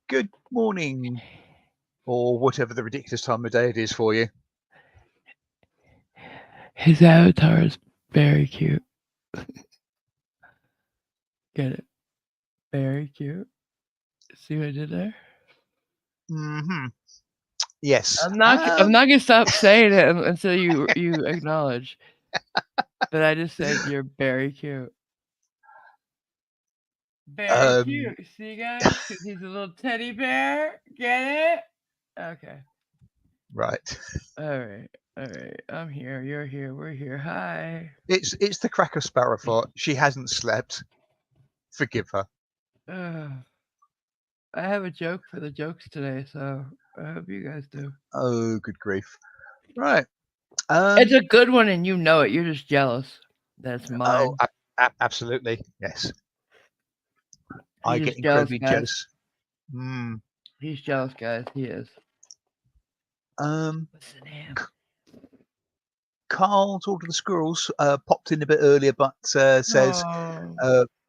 Good morning, or whatever the ridiculous time of day it is for you. His avatar is very cute. Get it? Very cute. See what I did there? Mm-hmm. Yes. I'm not gonna stop saying it until you acknowledge that I just said you're very cute. Very cute. See, guys? 'Cause he's a little teddy bear. Get it? Okay. Right. All right. All right. I'm here. You're here. We're here. Hi. It's the Cracker Sparrow fault. She hasn't slept. Forgive her. I have a joke for the jokes today, so I hope you guys do. Oh, good grief. Right. It's a good one, and you know it. You're just jealous that it's mine. Oh, absolutely. Yes. I get incredibly jealous. He's jealous, guys. He is. What's the name? Carl, Talk to the Squirrels, popped in a bit earlier, but says,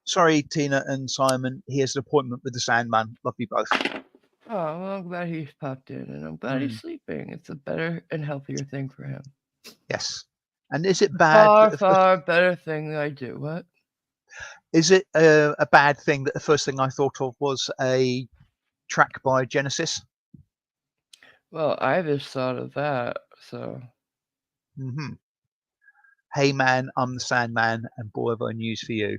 sorry, Tina and Simon, he has an appointment with the Sandman. Love you both. Oh, well, I'm glad he's popped in, and I'm glad he's sleeping. It's a better and healthier thing for him. Yes. And is it bad? Far better thing than I do. What? Is it a bad thing that the first thing I thought of was a track by Genesis? Well, I just thought of that, so. Hey man, I'm the Sandman, and boy have I news for you.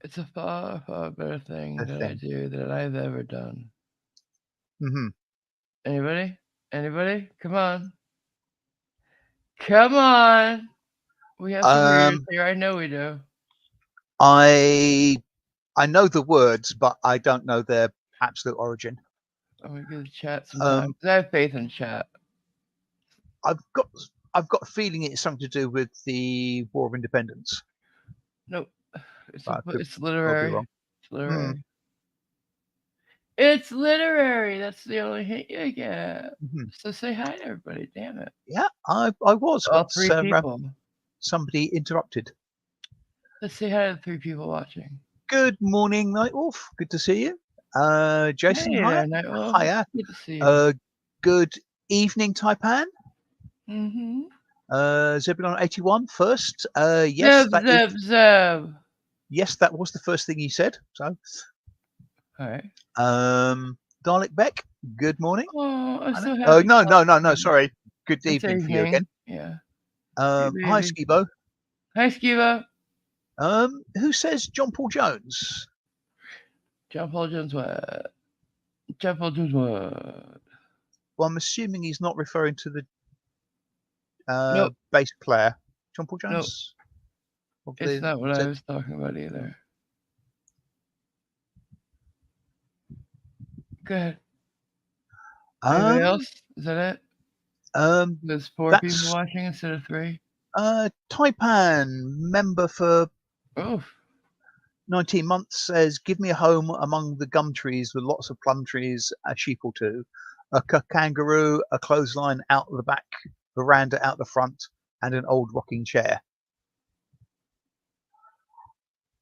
It's a far, far better thing that I do than I've ever done. Anybody? Anybody? Come on. Come on. We have some readers here. I know we do. I know the words, but I don't know their absolute origin. I'm gonna give the chat some time. I have faith in chat. I've got a feeling it's something to do with the War of Independence. Nope. It's literary. It's literary. It's literary. That's the only hint you get. So say hi to everybody. Damn it. Yeah, I was. All three people. Somebody interrupted. Let's say hi to the 3 people watching. Good morning, Nightwolf. Good to see you. Jason, hey hi. There, Nightwolf. Hiya. Good to see you. Good evening, Taipan. Zebulon 81 first. Yes, Zeb. Yes, that was the first thing he said. So, all right. Dalek Beck. Good morning. Oh, I'm so happy. No. Sorry. Good evening for you again. Yeah. Hi, Skibo. Hi, Skibo. Who says John Paul Jones? John Paul Jones what? John Paul Jones what? Well, I'm assuming he's not referring to the bass player. John Paul Jones? Nope. It's not what I was talking about either. Go ahead. Anybody else? Is that it? There's 4 people watching instead of 3? Taipan, member for 19 months, says, give me a home among the gum trees with lots of plum trees, a sheep or 2, a kangaroo, a clothesline out the back, veranda out the front, and an old rocking chair.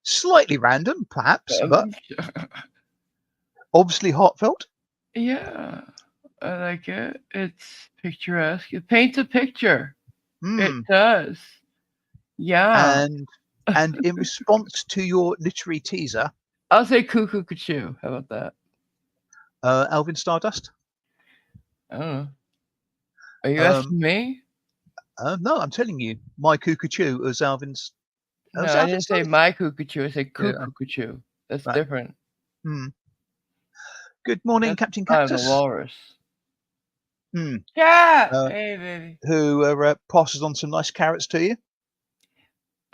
Slightly random, perhaps, but obviously heartfelt. Yeah, I like it. It's picturesque. It paints a picture. It does. Yeah. And in response to your literary teaser, I'll say cuckoo cuckoo. How about that? Alvin Stardust? I don't know. Are you asking me? No, I'm telling you. My cuckoo is Alvin's. No, I didn't say my cuckoo. I said cuckoo. That's different. Good morning, That's Captain Cactus. I'm a walrus. Yeah. Hey, baby. Who passes on some nice carrots to you.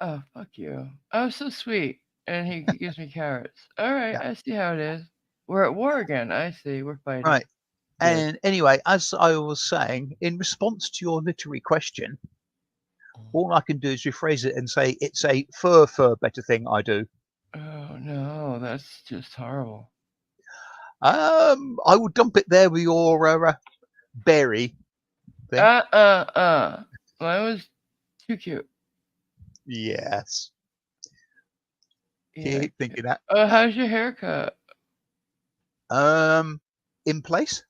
Oh, fuck you. Oh, so sweet. And he gives me carrots. All right, I see how it is. We're at war again. I see. We're fighting. Right. And anyway, as I was saying, in response to your literary question, all I can do is rephrase it and say it's a fur better thing I do. Oh, no. That's just horrible. I will dump it there with your berry thing. Mine was too cute. Yes. Keep thinking that. Oh, how's your haircut? in place.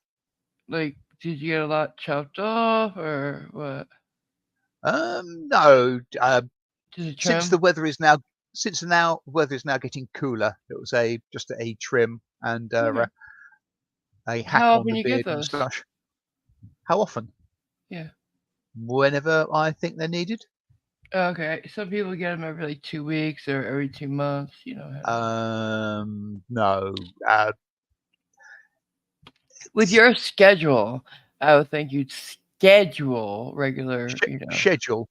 Like, did you get a lot chopped off or what? No, Just a since trim? the weather is now weather is now getting cooler. It was a just a trim and Okay. a hack How on often the you get beard and those? moustache. How often? Yeah. Whenever I think they're needed. Okay. Some people get them every like 2 weeks or every 2 months. You know how it is. No. With your schedule, I would think you'd schedule regular, Schedule.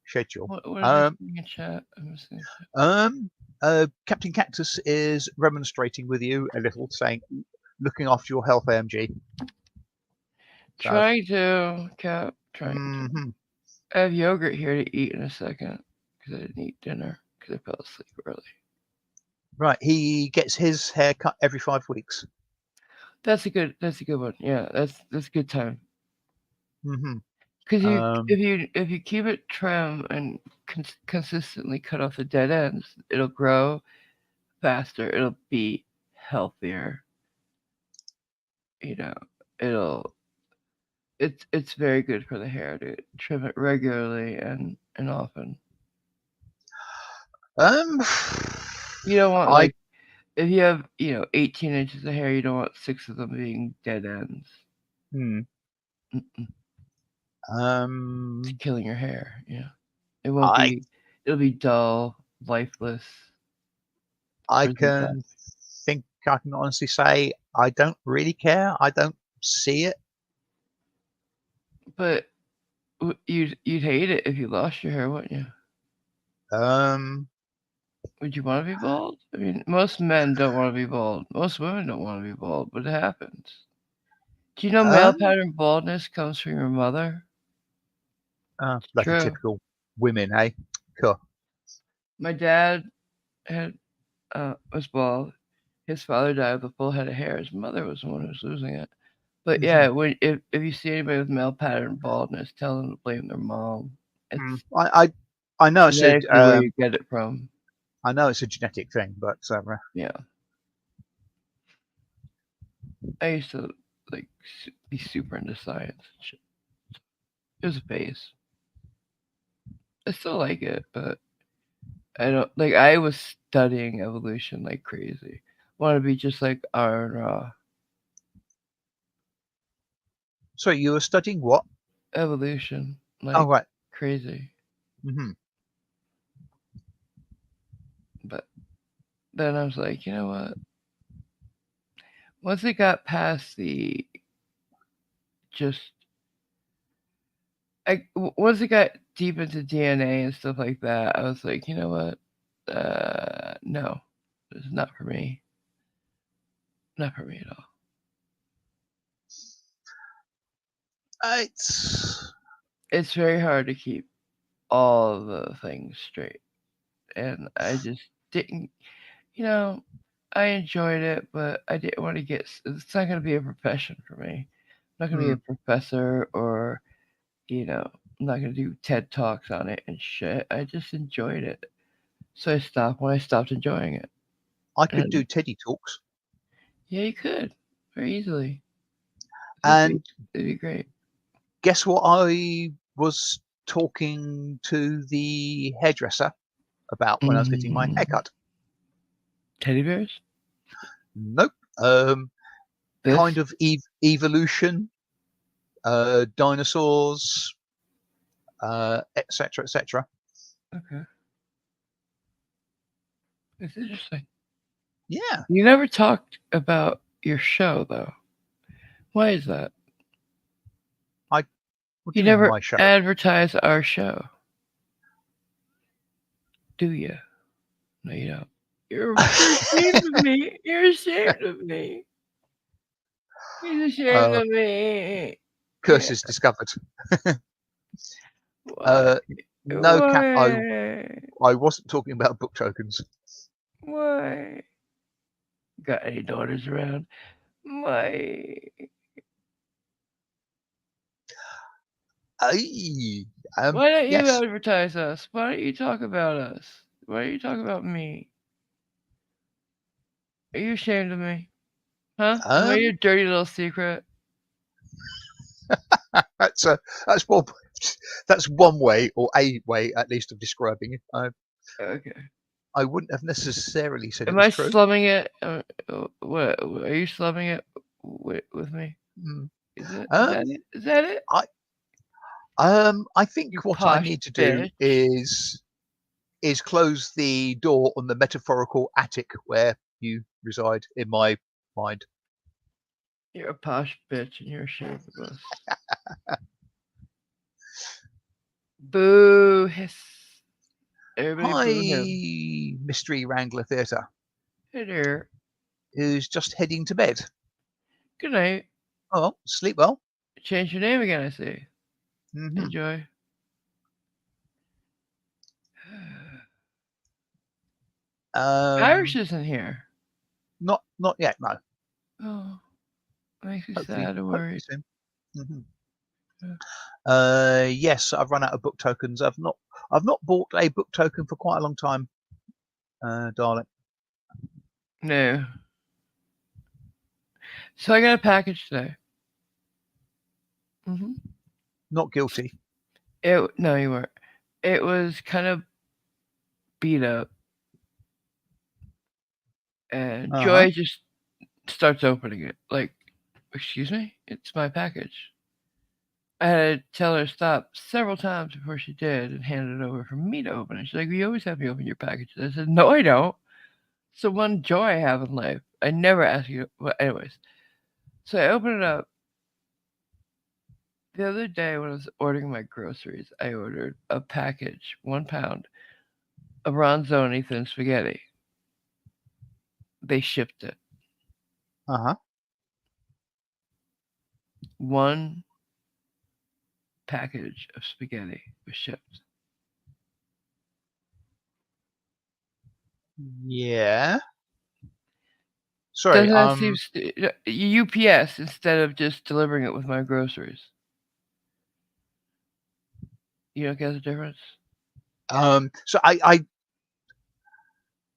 Schedule. What is it Um, in chat? I'm just gonna chat. um, Captain Cactus is remonstrating with you a little, saying, "Looking after your health, AMG." So, Trying to, Cap, trying to. hmm I have yogurt here to eat in a second because I didn't eat dinner because I fell asleep early. right. He gets his hair cut every 5 weeks. That's a good one. Yeah, that's a good time. hmm Because Um, if you keep it trim and consistently cut off the dead ends, it'll grow faster. It'll be healthier. You know, it'll it's very good for the hair to trim it regularly and often. um, You don't want I like if you have 18 inches of hair, you don't want six of them being dead ends. hmm, Mm-mm. It's um, killing your hair. Yeah, it won't I be. It'll be dull, lifeless I for the best. can think I can honestly say I don't really care. I don't see it. But you'd hate it if you lost your hair, wouldn't you? Um, Would you want to be bald? I mean, most men don't want to be bald. Most women don't want to be bald, but it happens. Do you know male um, pattern baldness comes from your mother? It's bloody true. typical women, hey? Cool. My dad had was bald. His father died with a full head of hair. His mother was the one who was losing it. But hmm yeah, if you see anybody with male pattern baldness, tell them to blame their mom. It's I know it's genetically where you get it from. I know it's a genetic thing, but Yeah, I used to like be super into science. And shit. It was a phase. I still like it, but I don't like. I was studying evolution like crazy. Want to be just like Iron Raw. sorry, you were studying what? Evolution Oh like right. crazy. hmm But then I was like, you know what? Once it got past the just once it got deep into DNA and stuff like that, I was like, you know what? No, it's not for me. Not for me at all. It's It's very hard to keep all the things straight, and I just didn't. You know, I enjoyed it, but I didn't want to get. It's not going to be a profession for me. I'm not going to be mm, a professor or I'm not going to do TED Talks on it and shit. I just enjoyed it. So I stopped when I stopped enjoying it. I could And do Teddy talks, yeah, you could very easily. It'd be and it'd be great. guess what? I was talking to the hairdresser about when I was getting my Mm, haircut. teddy bears? Nope. This? Kind of evolution, dinosaurs, etc., etc. Okay. It's interesting. Yeah. You never talked about your show though. Why is that? I. What do You you mean never my show? advertise our show, do you? No, you don't. You're ashamed of me. You're ashamed of me. He's ashamed uh, of me. Yeah. Curses discovered. Why? Uh, no, Cap. Why? I wasn't talking about book tokens. Why? Got any daughters around? Why? Aye, Why don't you yes. advertise us? Why don't you talk about us? Why don't you talk about me? Are you ashamed of me? Huh? Am I your Um, dirty little secret? that's a that's one that's one way, or a way at least, of describing it. Okay. I wouldn't have necessarily said it Am was I true. slumming it? What? Are you slumming it with me? Mm. Is it? Is that Um, it? Is that it? I I You think what I posh need to do bitch. is close the door on the metaphorical attic where you reside in my mind. You're a posh bitch and you're ashamed of us. Boo hiss. Everybody boo him. Hi, Mystery Wrangler Theatre, Hey there. who's just heading to bed. Good night. Oh, sleep well. Change your name again, I see. Hmm. Enjoy. Irish Um, isn't here. not yet. No. Oh, makes me Hopefully, sad and hopefully worried. soon. Hmm. Yeah. Yes, I've run out of book tokens. I've not bought a book token for quite a long time, darling. No. So I got a package today. Hmm. Not guilty. It no, you weren't. It was kind of beat up, and Uh huh. Joy just starts opening it. Like, excuse me, it's my package. I had to tell her to stop several times before she did, and handed it over for me to open it. She's like, "You always have me open your packages." I said, "No, I don't. It's the one joy I have in life. I never ask you." Well, anyways, so I opened it up. The other day when I was ordering my groceries, I ordered a package, 1 pound, of Ronzoni thin spaghetti. They shipped it. Uh huh. One package of spaghetti was shipped. Yeah. Sorry. Doesn't that seem UPS instead of just delivering it with my groceries? You don't get the difference? So I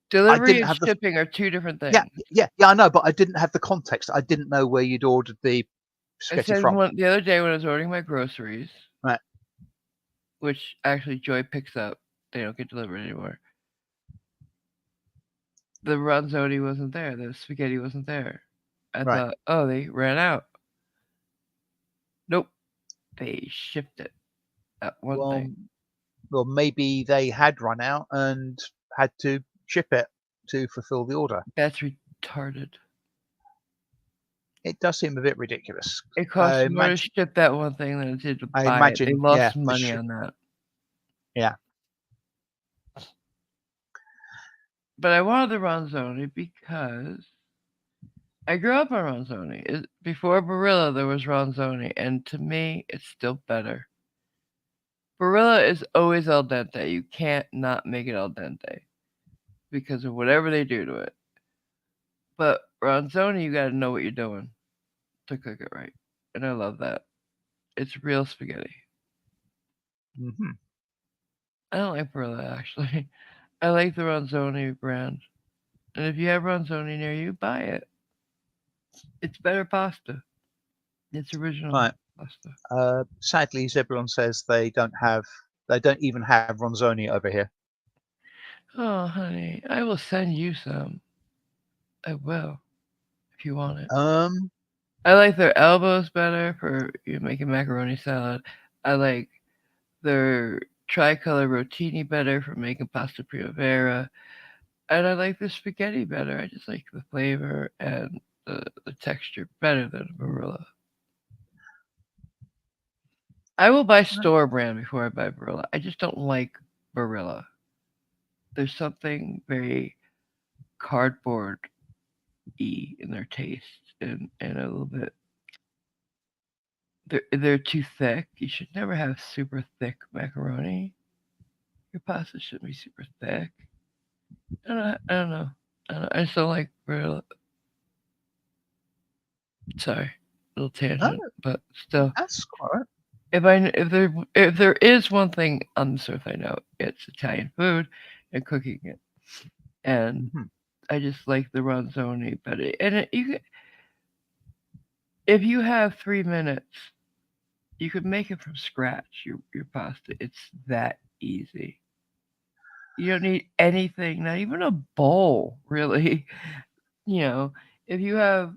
Delivery didn't and have the shipping are two different yeah, things. yeah, I know, but I didn't have the context. I didn't know where you'd ordered the It spaghetti says from. one the other day when I was ordering my groceries, Right. which actually Joy picks up. They don't get delivered anymore. The Ronzoni wasn't there. The spaghetti wasn't there. I Right. thought, oh, they ran out. Nope, they shipped it. That one thing. Well, well, maybe they had run out and had to ship it to fulfill the order. That's retarded. It does seem a bit ridiculous. It I costs more to imagine. ship that one thing than it did to I buy it. They imagine. Yeah. lost money on that. Yeah. But I wanted the Ronzoni because I grew up on Ronzoni. Before Barilla, there was Ronzoni, and to me, it's still better. Barilla is always al dente. You can't not make it al dente because of whatever they do to it. But Ronzoni, you gotta know what you're doing to cook it right. And I love that. It's real spaghetti. Hmm. I don't like Barilla, actually. I like the Ronzoni brand. And if you have Ronzoni near you, buy it. It's better pasta. It's original Right. pasta. Sadly, Zebulon says they don't even have Ronzoni over here. Oh, honey, I will send you some. I will, if you want it. Um. I like their elbows better for you making macaroni salad. I like their tricolor rotini better for making pasta primavera. And I like the spaghetti better. I just like the flavor and the texture better than Barilla. I will buy store brand before I buy Barilla. I just don't like Barilla. There's something very cardboard y in their taste and a little bit they're too thick. You should never have super thick macaroni. Your pasta shouldn't be super thick. I don't know. I just don't like Barilla. Sorry, little No, tangent, but still, that's all right. if there is one thing on this earth I know, it's Italian food and cooking it. And Mhm. I just like the ronzoni, but if you have 3 minutes, you could make it from scratch. Your pasta. It's that easy. You don't need anything, not even a bowl, really. You know, if you have,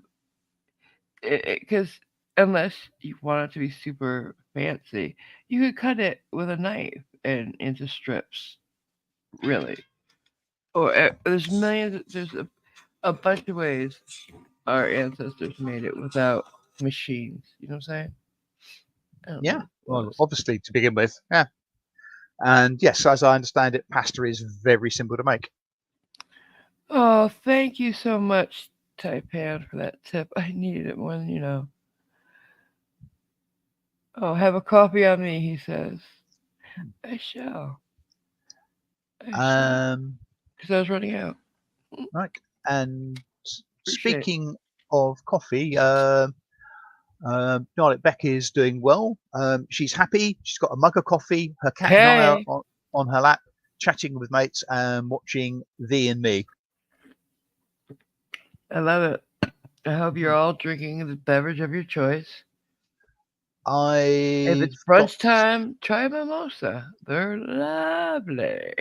because unless you want it to be super fancy, you could cut it with a knife and into strips, really. Or there's millions. There's a bunch of ways our ancestors made it without machines. You know what I'm saying? I don't know Yeah, what well, else. obviously to begin with. Yeah, and yes, as I understand it, pasta is very simple to make. Oh, thank you so much, Taipan, for that tip. I needed it more than you know. Oh, have a coffee on me, he says. I shall. I shall. Um, Because I was running out. right, and Appreciate it. speaking of coffee, Beck is doing well. She's happy. She's got a mug of coffee. Her cat and I are Okay. on her lap, chatting with mates and watching Thee and Me. I love it. I hope you're Mhm. all drinking the beverage of your choice. If it's I've got brunch time, try a mimosa. They're lovely.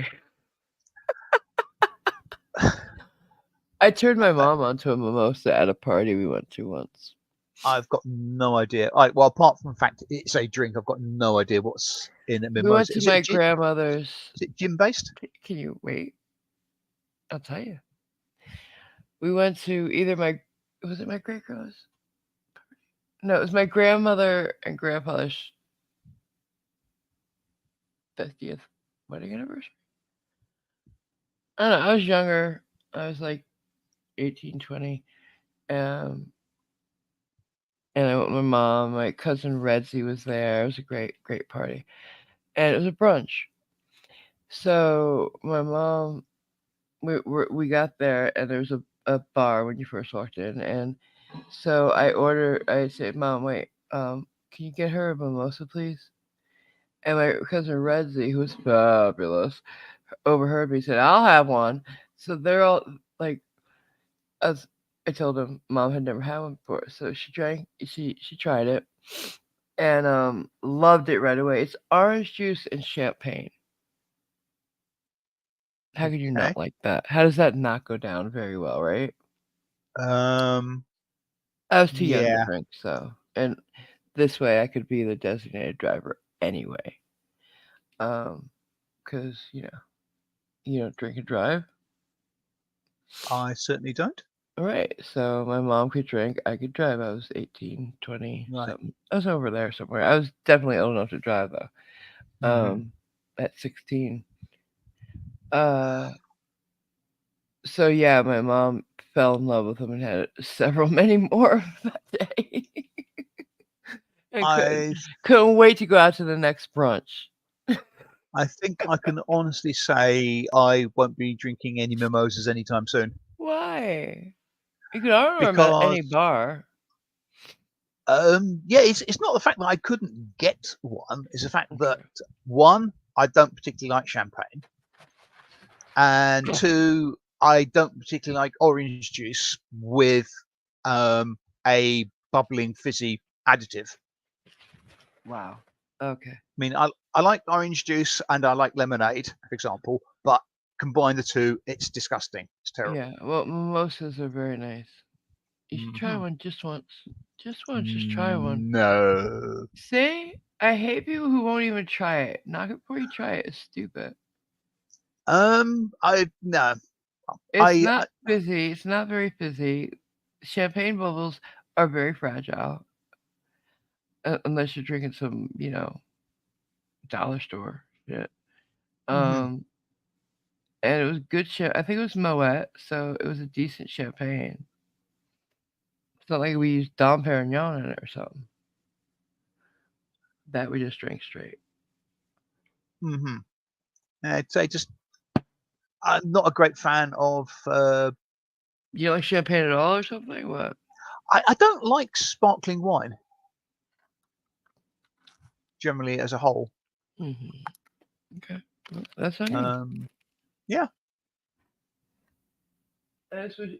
I turned my uh, mom onto a mimosa at a party we went to once. I've got no idea. Well, apart from the fact it's a drink, I've got no idea what's in a We went mimosa. to my grandmother's. Is it gin based? Can you wait? I'll tell you. We went to either my. Was it my great grandma's? No, it was my grandmother and grandfather's 50th wedding anniversary. I don't know. I was younger. I was like 18, 20. Um, and I went with my mom. My cousin Redsy was there. It was a great party. And it was a brunch. So my mom, we got there, and there was a bar when you first walked in. And so I said, Mom, wait, can you get her a mimosa, please? And my cousin Redsy, who's fabulous, overheard me said, I'll have one. So they're all like, as I told him, Mom had never had one before, so she tried it and loved it right away. It's orange juice and champagne. How could you Okay. not like that? How does that not go down very well, right? Um, I was too young to yeah, drink, so and this way I could be the designated driver anyway. Um, because you don't drink and drive. I certainly don't. All right, so my mom could drink, I could drive. I was 18, 20 Right. something. I was over there somewhere. I was definitely old enough to drive though. Hmm. At 16. Uh, so yeah, my mom fell in love with him and had several, many more that day, and I couldn't wait to go out to the next brunch. I think I can honestly say I won't be drinking any mimosas anytime soon Why? You could order them at because any bar. yeah, it's not the fact that I couldn't get one. It's the fact that Okay. one, I don't particularly like champagne, and two, I don't particularly like orange juice with um, a bubbling fizzy additive. Wow. Okay. I mean, I like orange juice and I like lemonade, for example, but combine the two, it's disgusting. It's Yeah. terrible. Well, mimosas are very nice. You should try Hmm. one just once. Just once. Just try one. No. See? I hate people who won't even try it. Not before you try it is stupid. I no. It's I, not I fizzy. It's not very fizzy. Champagne bubbles are very fragile, unless you're drinking some, dollar store shit. mhm. Um, and it was good I think it was Moet, so it was a decent champagne. It's not like we used Dom Perignon in it or something. That we just drank straight. Mhm. I'd say just I'm not a great fan of. You like champagne at all or something? What? I don't like sparkling wine generally as a whole. Hmm. Okay. Well, that's on you. Um, yeah, That's what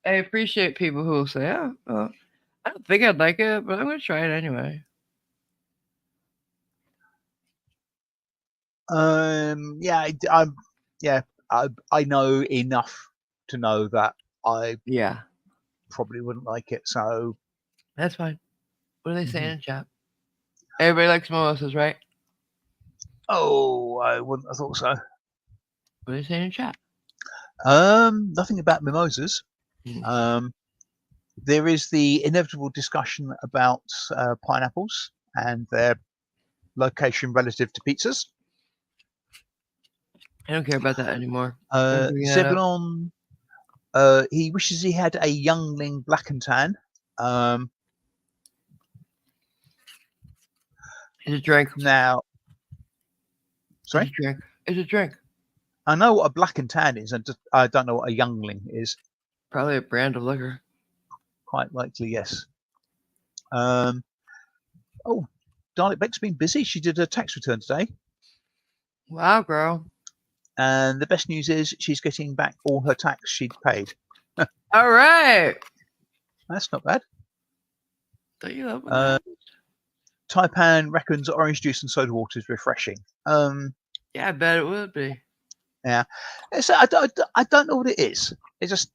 I appreciate people who will say, "Oh, well, I don't think I'd like it, but I'm gonna try it anyway." Yeah, yeah, I know enough to know that I Yeah, probably wouldn't like it. So, that's fine. What are they saying mhm. in chat? Everybody likes mimosas, right? Oh, I wouldn't have thought so. What are they saying in chat? Nothing about mimosas. Mm. Um, there is the inevitable discussion about pineapples and their location relative to pizzas. I don't care about that anymore. I'm bringing that up. Zebulon, he wishes he had a youngling black and tan. Um, It's a drink. now, It's sorry, a drink. It's a drink. I know what a black and tan is, I don't know what a youngling is. Probably a brand of liquor. Quite likely, yes. Um, oh, Darlic Beck's been busy. She did her tax return today, Wow, girl. and the best news is she's getting back all her tax she'd paid. All right. That's not bad. Don't you love when that Uh, happens? Taipan reckons orange juice and soda water is refreshing. Yeah, I bet it would be. Yeah, I don't know what it is. It's just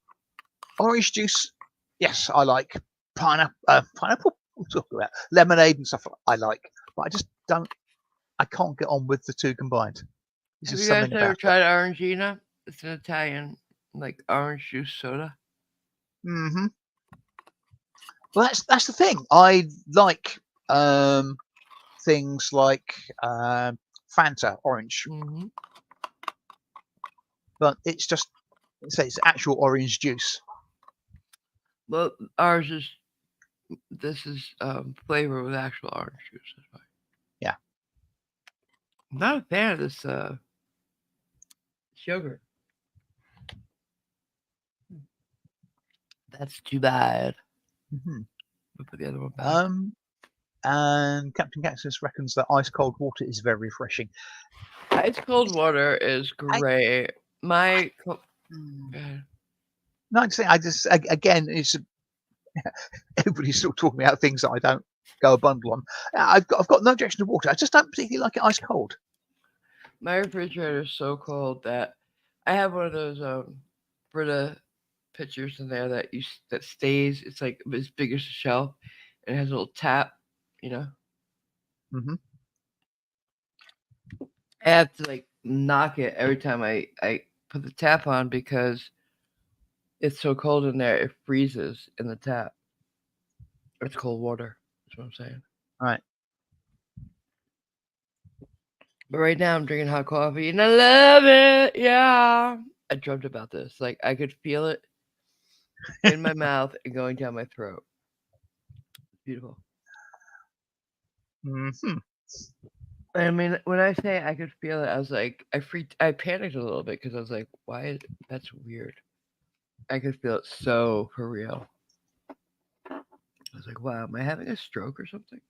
orange juice. Yes, I like pineapple. Pineapple. We'll talk about lemonade and stuff. I like, but I just don't. I can't get on with the two combined. There's Have just you guys something ever about it. tried Orangina? It's an Italian, like orange juice soda. Hmm. Well, that's the thing. I like um, things like Fanta orange, Mm-hmm. but it's just say it's actual orange juice. Well, ours is this is flavor with actual orange juice. That's why. Yeah. I'm not a fan of this sugar. That's too bad. Hmm. We'll put the other one back. Um, and Captain Cactus reckons that ice cold water is very refreshing. Ice cold water is I, great. My mm, God. no, I'm saying I just again, it's everybody's still talking about things that I don't go a bundle on. I've got no objection to water. I just don't particularly like it ice cold. My refrigerator is so cold that I have one of those Brita pitchers in there that stays. It's like as big as a shelf, and it has a little tap. You know, Hmm. I have to like knock it every time I put the tap on because it's so cold in there. It freezes in the tap. It's cold water. That's what I'm saying. Right. But right now I'm drinking hot coffee and I love it. Yeah. I dreamt about this. Like I could feel it in my mouth and going down my throat. It's beautiful. Hmm. I mean, when I say I could feel it, I was like, I panicked a little bit because I was like, that's weird. I could feel it so for real. I was like, wow, am I having a stroke or something?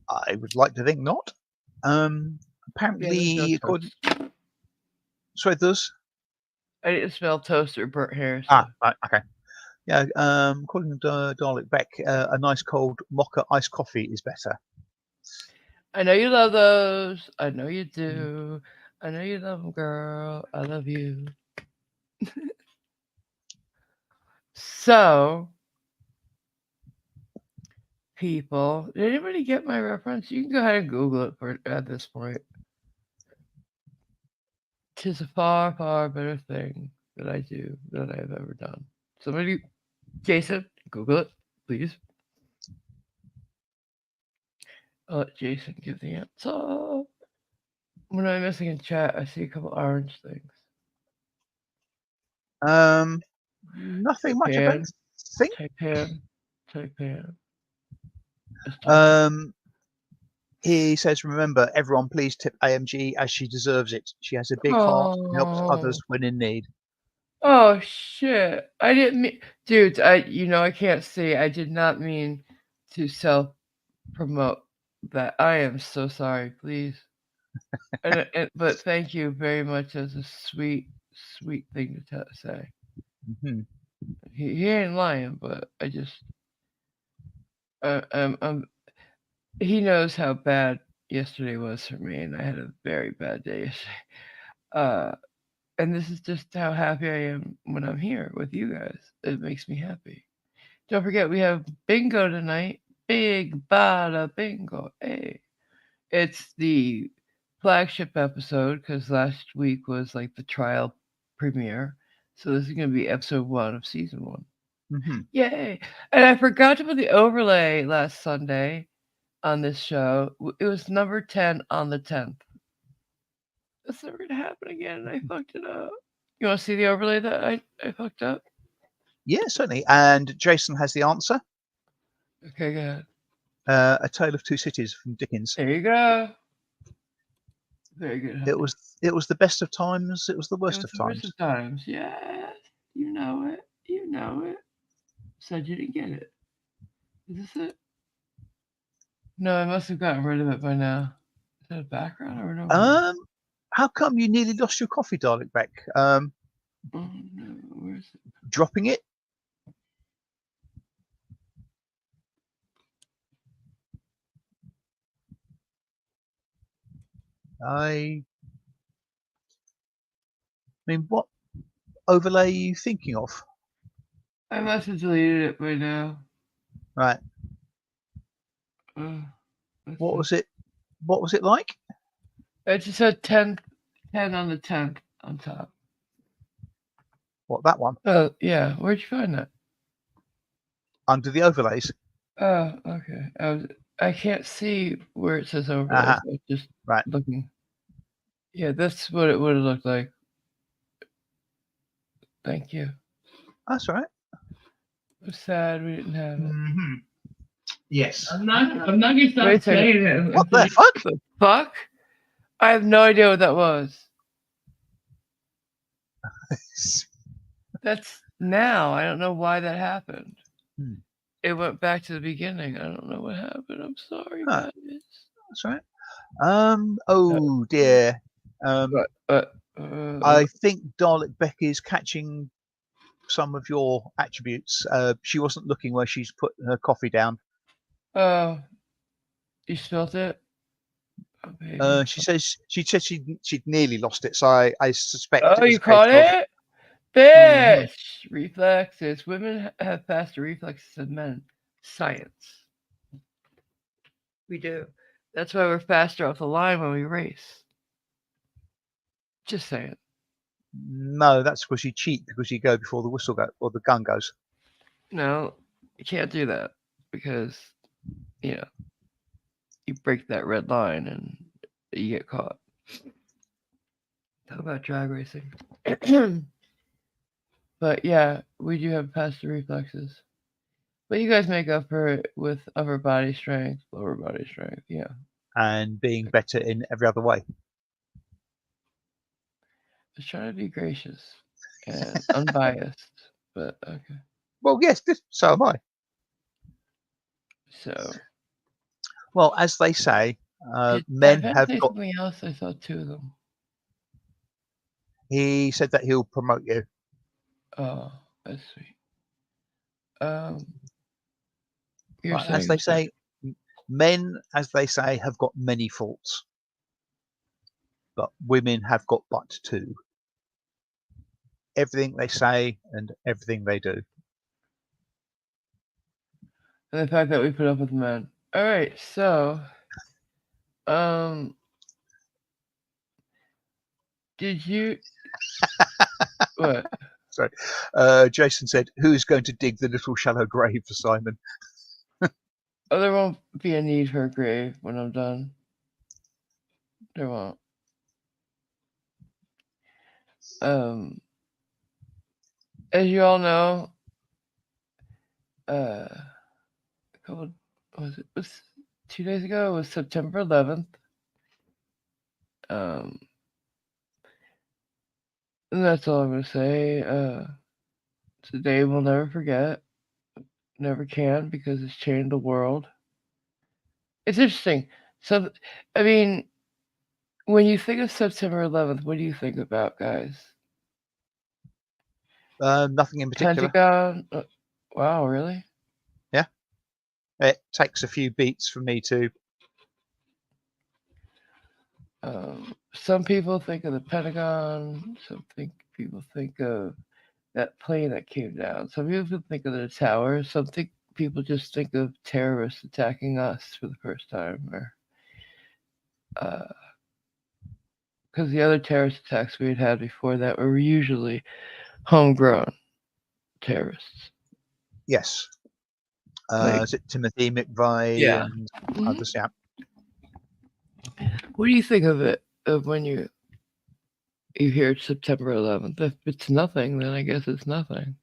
I would like to think not. Yeah, there's no Apparently, according toast. sorry, there's I didn't smell toast or burnt hair, so right, okay. Yeah, according to Dalek Beck, a nice cold mocha iced coffee is better. I know you love those. I know you Mm. do. I know you love them, girl. I love you. So, people, did anybody get my reference? You can go ahead and Google it for at this point. Tis a far, far better thing that I do than I have ever done. Somebody, Jason, Google it, please. I'll let Jason give the answer. What am I missing in chat? I see a couple orange things. Nothing much, I don't Taipan, think. Taipan, Taipan. It's Taipan. Um, he says, remember, everyone, please tip AMG as she deserves it. She has a big heart and helps Oh, others when in need. oh shit! I didn't mean, dude. I can't see. I did not mean to self promote that. I am so sorry. Please. But thank you very much. That's a sweet, sweet thing to say. Hmm. He ain't lying, but I just, I'm he knows how bad yesterday was for me, and I had a very bad day yesterday. Uh, and this is just how happy I am when I'm here with you guys. It makes me happy. Don't forget, we have bingo tonight. Big bada bingo. Hey, it's the flagship episode because last week was like the trial premiere. So this is going to be episode 1 of season 1. Hmm. Yay! And I forgot to put the overlay last Sunday on this show. It was number 10 on the 10th. That's never gonna happen again. I fucked it up. You want to see the overlay that I fucked up? Yeah, certainly. And Jason has the answer. Okay, good. A Tale of Two Cities from Dickens. There you go. Very good, It honey. was it was the best of times. It was the It worst was of the worst times. of times. Yes, you know it. You know it. Said you didn't get it. Is this it? No, I must have gotten rid of it by now. Is that a background or an overlay? Um, how come you nearly lost your coffee, Dalek Beck? Oh no, where's it? Dropping it? I mean, what overlay are you thinking of? I must have deleted it by now. Right. Uh, let's What see. was it? What was it like? It just said 10 on the 10th on top. What, that one? Oh yeah, where'd you find that? Under the overlays? Oh, okay. I can't see where it says overlay, Uh-huh. so I'm just Right. looking. Yeah, that's what it would have looked like. Thank you. That's all right. I'm sad we didn't have it. Mm-hmm. Yes. I'm not gonna stop Wait a second. What saying it. I'm the saying, fuck? the fuck? I have no idea what that was. That's now. I don't know why that happened. Hmm. It went back to the beginning. I don't know what happened. I'm sorry, Huh, guys. that's all right. Uh, Oh dear. Um, but I think Dalek Beck is catching some of your attributes. She wasn't looking where she's put her coffee down. oh, you spilled it. Oh, baby. She said she'd nearly lost it, so I suspect Oh, it was you a case caught of. it? Mhm. Bitch! Reflexes. Women have faster reflexes than men. Science. We do. That's why we're faster off the line when we race. Just saying. No, that's because you cheat because you go before the whistle go or the gun goes. No, you can't do that because, you know, you break that red line and you get caught. Talk about drag racing. But yeah, we do have faster reflexes. But you guys make up for it with upper body strength, lower body strength. Yeah. And being better in every other way. I was trying to be gracious and unbiased, but okay. Well, yes, so am I. So, Well, as they say, did men Taipan have say got. something else? I saw two of them. He said that he'll promote you. Oh, that's sweet. Um, you're Right, as saying they something. say, men, as they say, have got many faults, but women have got but two. Everything they say and everything they do. And the fact that we put up with men. All right, so, um, did you what? So, Jason said, "Who's going to dig the little shallow grave for Simon?" Oh, there won't be a need for a grave when I'm done. There won't. Um, as you all know, a couple was 2 days ago. It was September 11th. Um, and that's all I'm gonna say. It's a day we'll never forget. Never can because it's changed the world. It's interesting. So, I mean, When you think of September 11th, what do you think about, guys? Nothing in particular. Pentagon? Wow, really? Yeah, it takes a few beats for me to. Some people think of the Pentagon. People think of that plane that came down. Some people think of the tower. People just think of terrorists attacking us for the first time, or because the other terrorist attacks we had had before that were usually homegrown terrorists. Yes, Like, is it Timothy McVeigh yeah. and Mhm. others? Yeah. What do you think of it? Of when you hear it's September 11th? If it's nothing, then I guess it's nothing.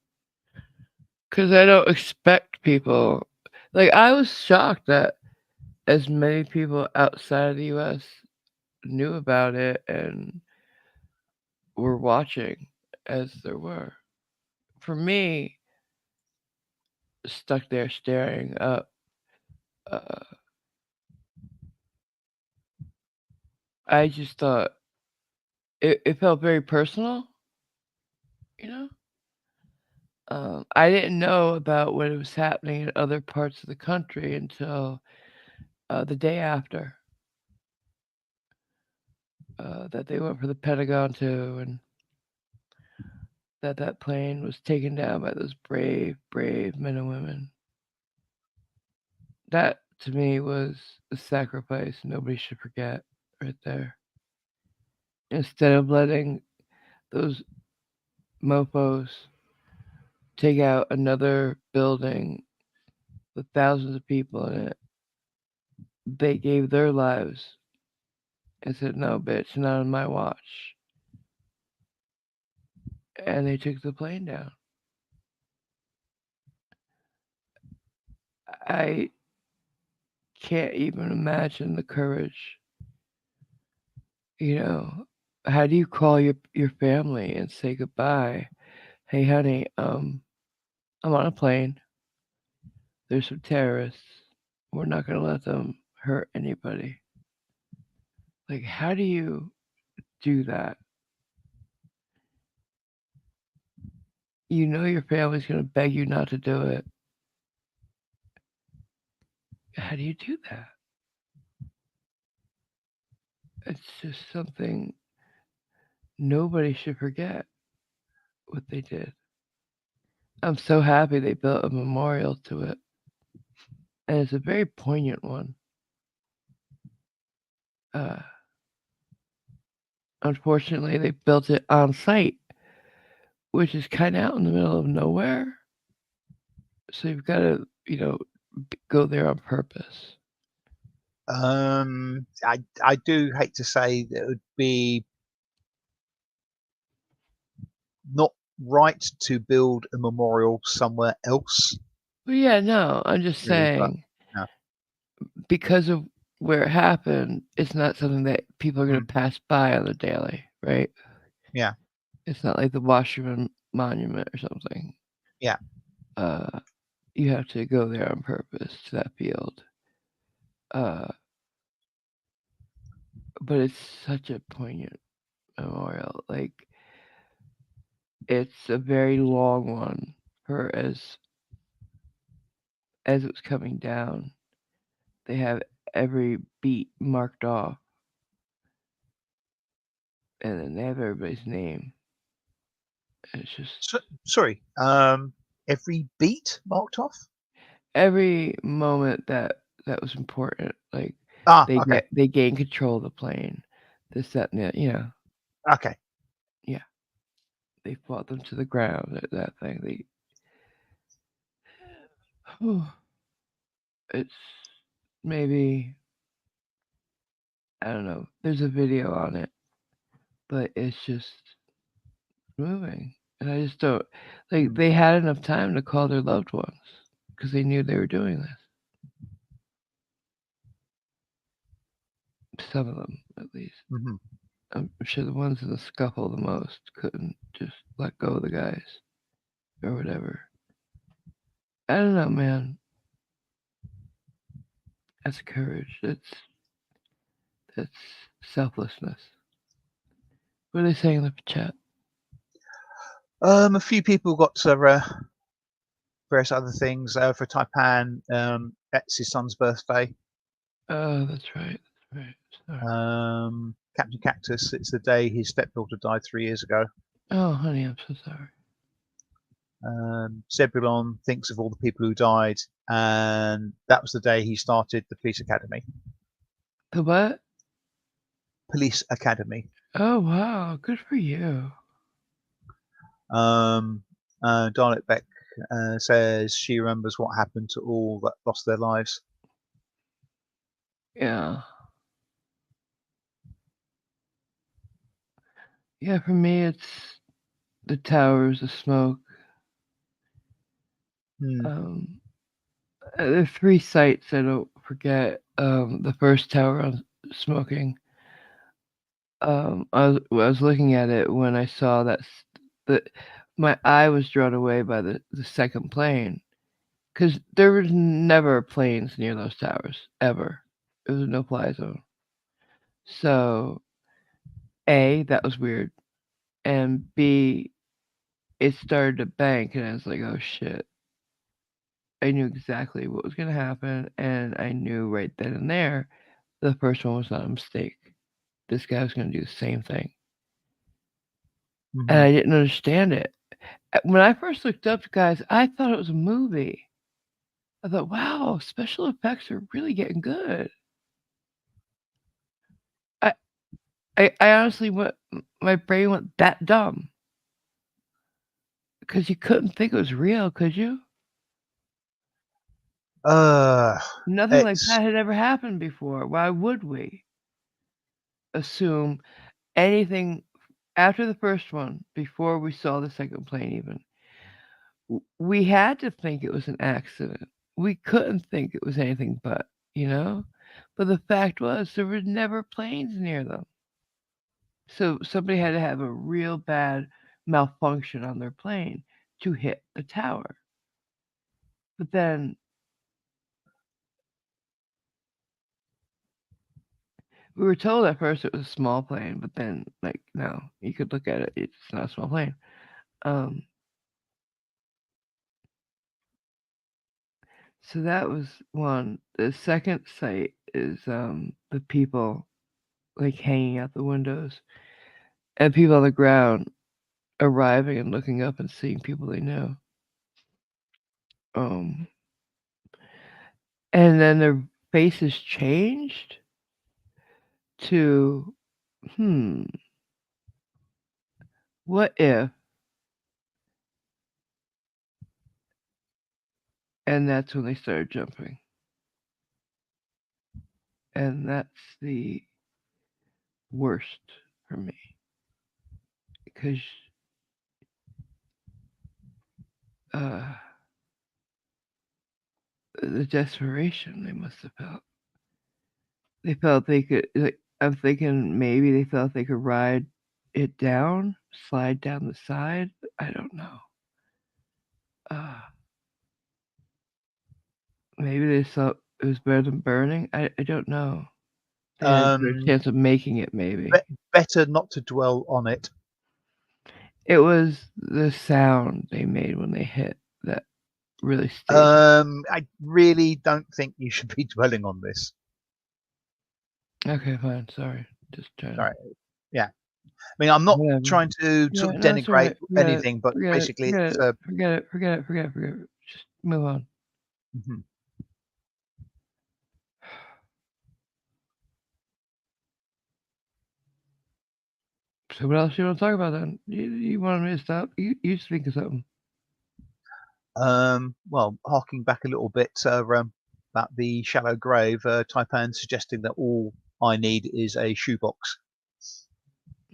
Because I don't expect people. Like, I was shocked that as many people outside of the U.S. knew about it and were watching as there were. For me, stuck there staring up, uh, I just thought it felt very personal, you know? I didn't know about what was happening in other parts of the country until the day after that they went for the Pentagon too, and that plane was taken down by those brave, brave men and women. That to me was a sacrifice nobody should forget right there. Instead of letting those mofos take out another building with thousands of people in it, they gave their lives and said, "No, bitch, not on my watch." And they took the plane down. I can't even imagine the courage. You know, how do you call your family and say goodbye? Hey, honey, I'm on a plane. There's some terrorists. We're not gonna let them hurt anybody. Like, how do you do that? You know your family's gonna beg you not to do it. How do you do that? It's just something nobody should forget what they did. I'm so happy they built a memorial to it, and it's a very poignant one. Uh, Unfortunately, they built it on site, which is kind of out in the middle of nowhere. So you've got to, go there on purpose. I do hate to say that it would be not right to build a memorial somewhere else, But yeah, no, I'm just really. But saying yeah, because of where it happened, it's not something that people are going mm, to pass by on the daily, right? yeah, It's not like the Washington Monument or something. yeah. Uh, you have to go there on purpose to that field. Uh, but it's such a poignant memorial. Like, it's a very long one for as it was coming down. They have every beat marked off, and then they have everybody's name. And it's just So, sorry. Every beat marked off. every moment that was important. Like Ah, okay, they gain control of the plane. This, that, and that. okay. Yeah, they fought them to the ground. That thing. Whew, it's maybe I don't know. There's a video on it, but it's just moving, and I just don't like. Mm, They had enough time to call their loved ones because they knew they were doing this. Some of them, at least. mhm. I'm sure the ones in the scuffle the most couldn't just let go of the guys or whatever. I don't know, man. That's courage. That's selflessness. What are they saying in the chat? A few people got various other things for Taipan. It's his son's birthday. Oh, that's right. That's right. Sorry. Captain Cactus. It's the day his stepdaughter died 3 years ago. Oh, honey, I'm so sorry. Zebulon thinks of all the people who died, and that was the day he started the police academy. The what? Police academy. Oh, wow. Good for you. Darlet Beck says she remembers what happened to all that lost their lives. Yeah. Yeah, for me, it's the towers, the smoke. Hmm. There are three sites I don't forget. The first tower on smoking. I was looking at it when I saw that my eye was drawn away by the second plane, because there was never planes near those towers ever. There was a no-fly zone. So A, that was weird, and B, it started to bank, and I was like, oh shit. I knew exactly what was gonna happen, and I knew right then and there the first one was not a mistake. This guy was gonna do the same thing, and Mm-hmm. I didn't understand it. When I first looked up, guys, I thought it was a movie. I thought, wow, special effects are really getting good. I, I honestly went, my brain went that dumb because you couldn't think it was real, could you? Uh, Nothing like it's that had ever happened before. Why would we assume anything after the first one, before we saw the second plane even? We had to think it was an accident. We couldn't think it was anything but, you know? But the fact was, there were never planes near them. So somebody had to have a real bad malfunction on their plane to hit the tower. But then we were told at first it was a small plane, but then, like, no, you could look at it, it's not a small plane. Um, so that was one. The second site is the people like hanging out the windows and people on the ground arriving and looking up and seeing people they know. Um, and then their faces changed to, hmm, what if? And that's when they started jumping. And that's the worst for me. Because uh, the desperation they must have felt. They felt they could, like, I'm thinking maybe they felt they could ride it down, slide down the side. I don't know. Uh, maybe they thought it was better than burning. I don't know. They had a better um, chance of making it, maybe. be- better not to dwell on it. It was the sound they made when they hit that really stayed. I really don't think you should be dwelling on this. Okay, fine. Sorry. Just trying All to. right. Yeah. I mean, I'm not Whatever. trying to Yeah, sort of no, it's denigrate alright. Forget it. anything, but Forget it. basically, Forget it's it. Forget it. Forget it. Forget it. Forget it. Just move on. mhm. So what else you want to talk about then? You wanted me to stop? You speak of something. Well, harking back a little bit about the shallow grave, Taipan suggesting that all I need is a shoebox.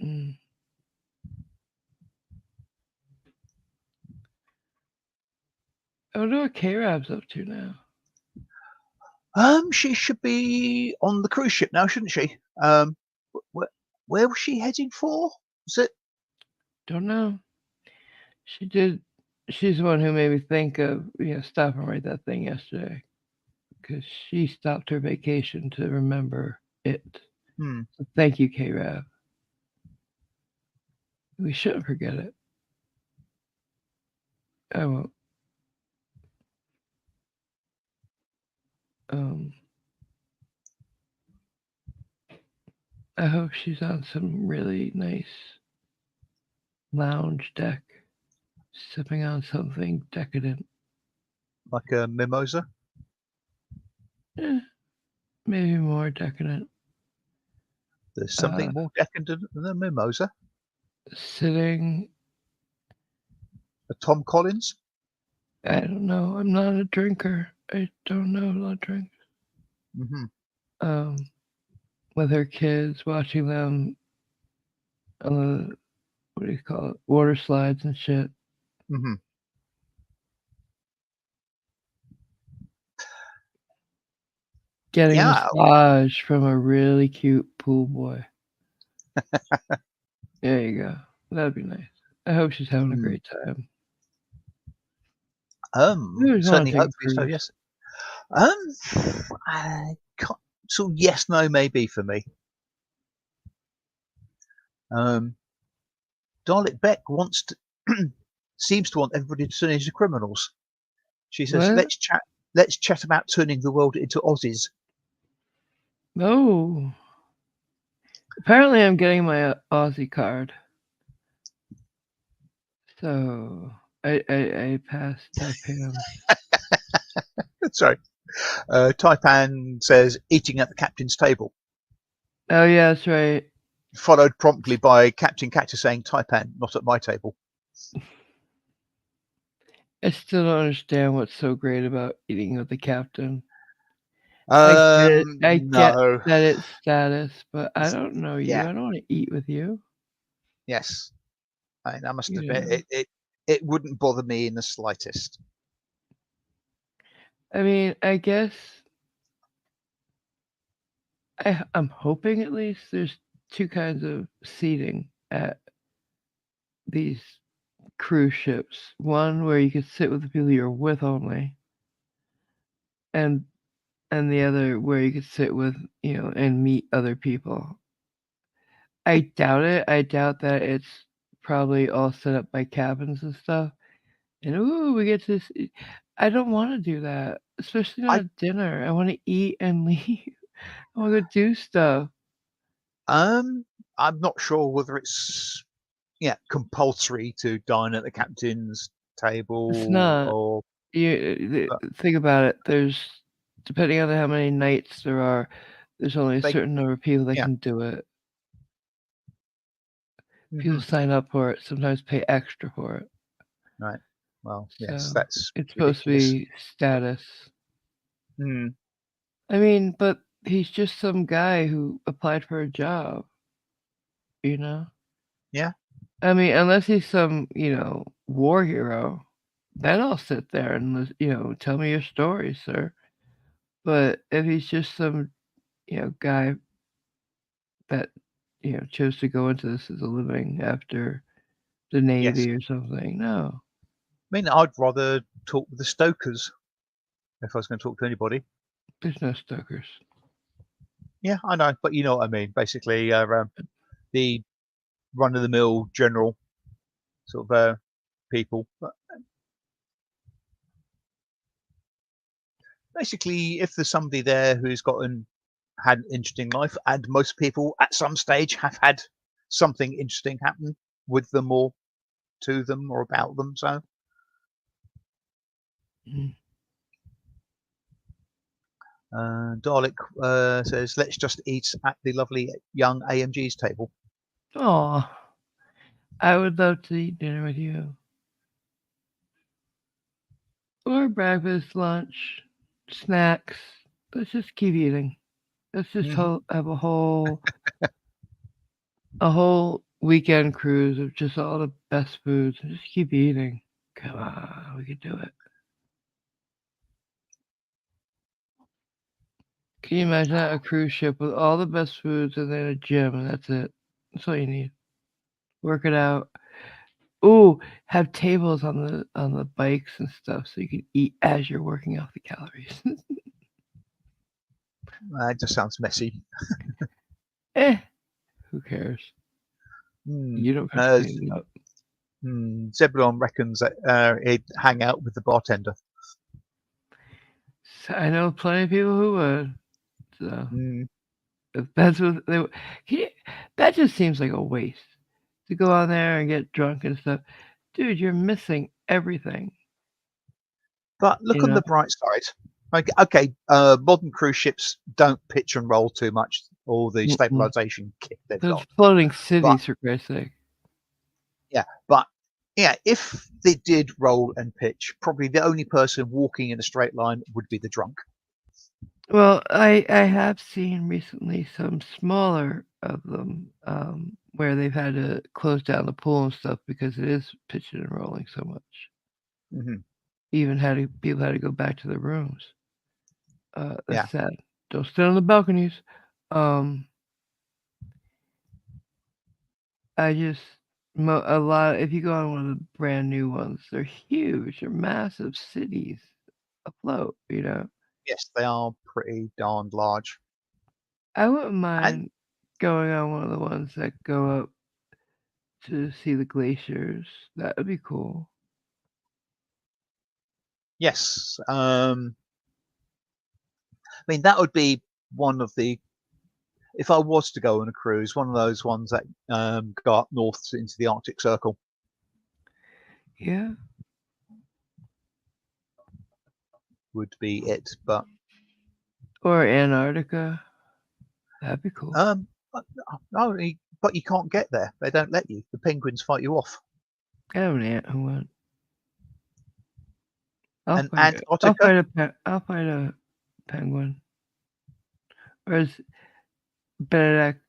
Mm. I wonder what K-Rab's up to now. She should be on the cruise ship now, shouldn't she? Wh- where was she heading for? Was it? Don't know. She did. She's the one who made me think of, stop and write that thing yesterday. Because she stopped her vacation to remember it. Hmm. So thank you, K-Rab. We shouldn't forget it. I won't. Um, I hope she's on some really nice lounge deck, sipping on something decadent. Like a mimosa. Eh, maybe more decadent. There's Uh, something more decadent than a mimosa. sitting, A Tom Collins. I don't know. I'm not a drinker. I don't know a lot of drinks. Hmm. Um, with her kids, watching them on the, what do you call it, water slides and shit. Hmm. Getting a Yeah. massage from a really cute pool boy. There you go. That'd be nice. I hope she's having a Mm. great time. I always want Certainly, to take a hopefully so. cruise. Yes. I can't. So yes, no, maybe for me. Um, Darlic Beck wants to seems to want everybody to turn into criminals. She says, What? "Let's chat. Let's chat about turning the world into Aussies." No. Apparently, I'm getting my Aussie card. So I passed Taipan. Sorry. Taipan says, "Eating at the captain's table," Oh yeah, that's right. followed promptly by Captain Cactus saying, "Taipan, not at my table." I still don't understand what's so great about eating with the captain. I get it. I get No. that it's status, but I don't know you. Yeah. I don't want to eat with you. Yes. I must You admit, know. it wouldn't bother me in the slightest. I mean, I guess I'm hoping at least there's two kinds of seating at these cruise ships. One where you could sit with the people you're with only, and the other where you could sit with, and meet other people. I doubt it. I doubt that it's probably all set up by cabins and stuff. And ooh, we get to. I don't want to do that, especially not I at dinner. I want to eat and leave. I want to go do stuff. um I'm not sure whether it's compulsory to dine at the captain's It's table not. or but Think about it. There's, depending on how many nights there are, there's only a they certain number of people that yeah. can do it. People Hmm. sign up for it, sometimes pay extra for it. Right. Well, yes, So that's it's supposed to ridiculous. be status. Hmm. I mean, but he's just some guy who applied for a job, you know? Yeah. I mean, unless he's some, war hero, then I'll sit there and, tell me your story, sir. But if he's just some, guy that, chose to go into this as a living after the Yes. Navy or something, no, I mean, I'd rather talk with the Stokers if I was going to talk to anybody. there's no Stokers. Yeah, I know, but you know what I mean. Basically, the run-of-the-mill general sort of people. But basically, if there's somebody there who's had an interesting life, and most people at some stage have had something interesting happen with them or to them or about them. So Mm. Dalek says, "Let's just eat at the lovely young AMG's table." Aw, I would love to eat dinner with you. Or breakfast, lunch, snacks. Let's just keep eating. Let's just Hmm. have a whole weekend cruise of just all the best foods and just keep eating. Come on, we can do it. Can you imagine that? A cruise ship with all the best foods and then a gym and that's it. That's all you need. Work it out. Ooh, have tables on the bikes and stuff so you can eat as you're working off the calories. It just sounds messy. Eh, who cares? Hmm. You don't have to Uh, clean it up. Zebulon reckons that he'd hang out with the bartender. So I know plenty of people who would. So Mm. if that's what they, he, that just seems like a waste to go on there and get drunk and stuff. Dude, you're missing everything. But look You on know, the bright side. Okay, modern cruise ships don't pitch and roll too much, all the Mm-mm. stabilization kit they've There's got. floating But cities for Christ's sake. yeah, but yeah, if they did roll and pitch, probably the only person walking in a straight line would be the drunk. Well, I have seen recently some smaller of them where they've had to close down the pool and stuff because it is pitching and rolling so much. Hmm. Even people had to go back to their rooms. That's Yeah. sad. Don't stand on the balconies. Um, I just a lot. If you go on one of the brand new ones, they're huge. They're massive cities afloat. You know, Yes, they are pretty darned large. I wouldn't And mind going on one of the ones that go up to see the glaciers. That would be cool. yes, I mean that would be one of the, if I was to go on a cruise, one of those ones that go up north into the Arctic Circle Yeah, would be it. But or Antarctica. That'd be cool. um, no, but you can't get there. They don't let you. The penguins fight you off. I have an aunt who went. I'll And fight it. Antarctica, I'll fight a penguin. Or as Benedict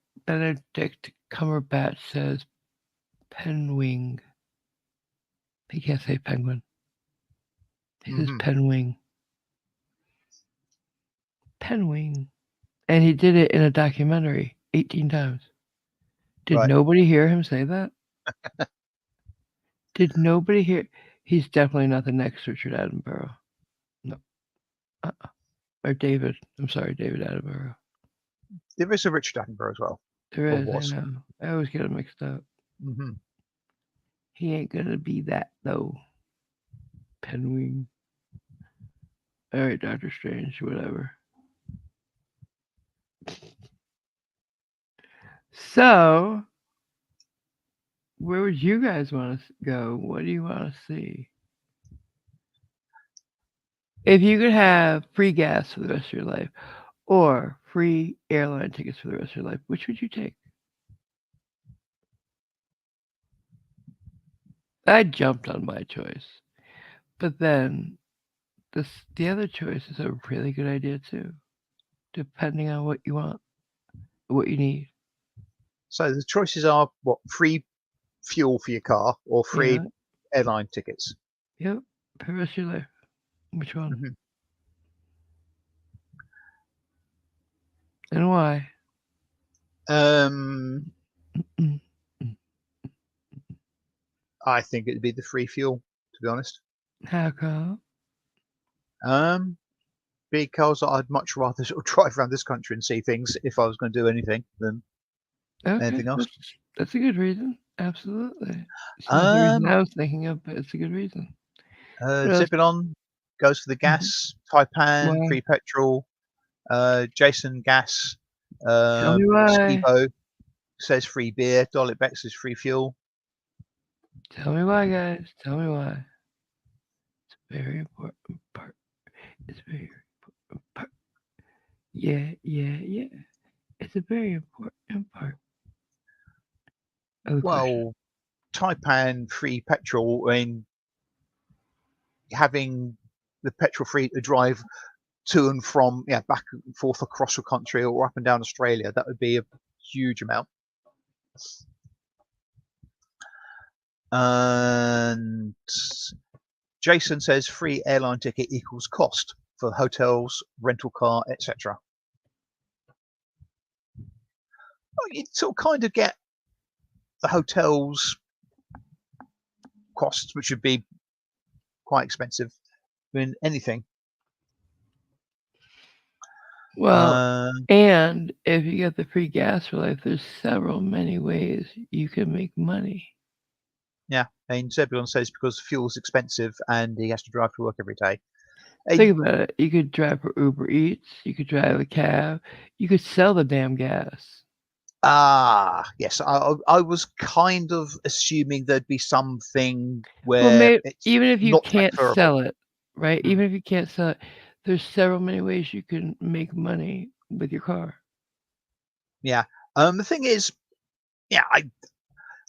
Cumberbatch says, penwing. He can't say penguin. He says hmm, penwing. Penwing. And he did it in a documentary 18 times. Did right? nobody hear him say that? Did nobody hear? He's definitely not the next Richard Attenborough. No. Uh-uh. Or David. I'm sorry, David Attenborough. There is a Richard Attenborough as well, There or is, I was. know. I always get him mixed up. Hmm. He ain't gonna be that, though. Penwing. Alright, Doctor Strange, whatever. So, where would you guys want to go? What do you want to see? If you could have free gas for the rest of your life or free airline tickets for the rest of your life, which would you take? I jumped on my choice, but then this the other choice is a really good idea too, depending on what you want, what you need. So the choices are what: free fuel for your car or Yeah, free airline tickets. yep. For the rest of your life, which one Hmm. and why? Um, Mm, mm. I think it'd be the free fuel, to be honest. How come? Um, because I'd much rather sort of drive around this country and see things if I was going to do anything than Okay, anything else. that's a good reason. Absolutely. It's not the reason Um, I was thinking of, but it's a good reason. What else? Zebulon goes for the Mhm. gas. Taipan, Why? free petrol. Jason, gas. Tell me why. Skibo says free beer. Dolly Beck says free fuel. Tell me why, guys. Tell me why. It's a very important part. It's a very important part. Yeah, yeah, yeah. It's a very important part of the question. Well, Taipan, free petrol. I mean, having the petrol free to drive to and from, yeah, back and forth across the country or up and down Australia, that would be a huge amount. And Jason says free airline ticket equals cost for hotels, rental car, etc. Well, you sort of kind of get the hotels costs, which would be quite expensive. I mean, anything. Well, Uh, and if you get the free gas for life, there's several many ways you can make money. yeah, and Zebulon says because fuel's expensive and he has to drive to work every day. Think about it. You could drive for Uber Eats. You could drive a cab. You could sell the damn gas. Yes, I was kind of assuming there'd be something Well, where it's even if you not can't transferable. sell it, right? Mm, Even if you can't sell it, there's several many ways you can make money with your car. yeah. The thing is, yeah,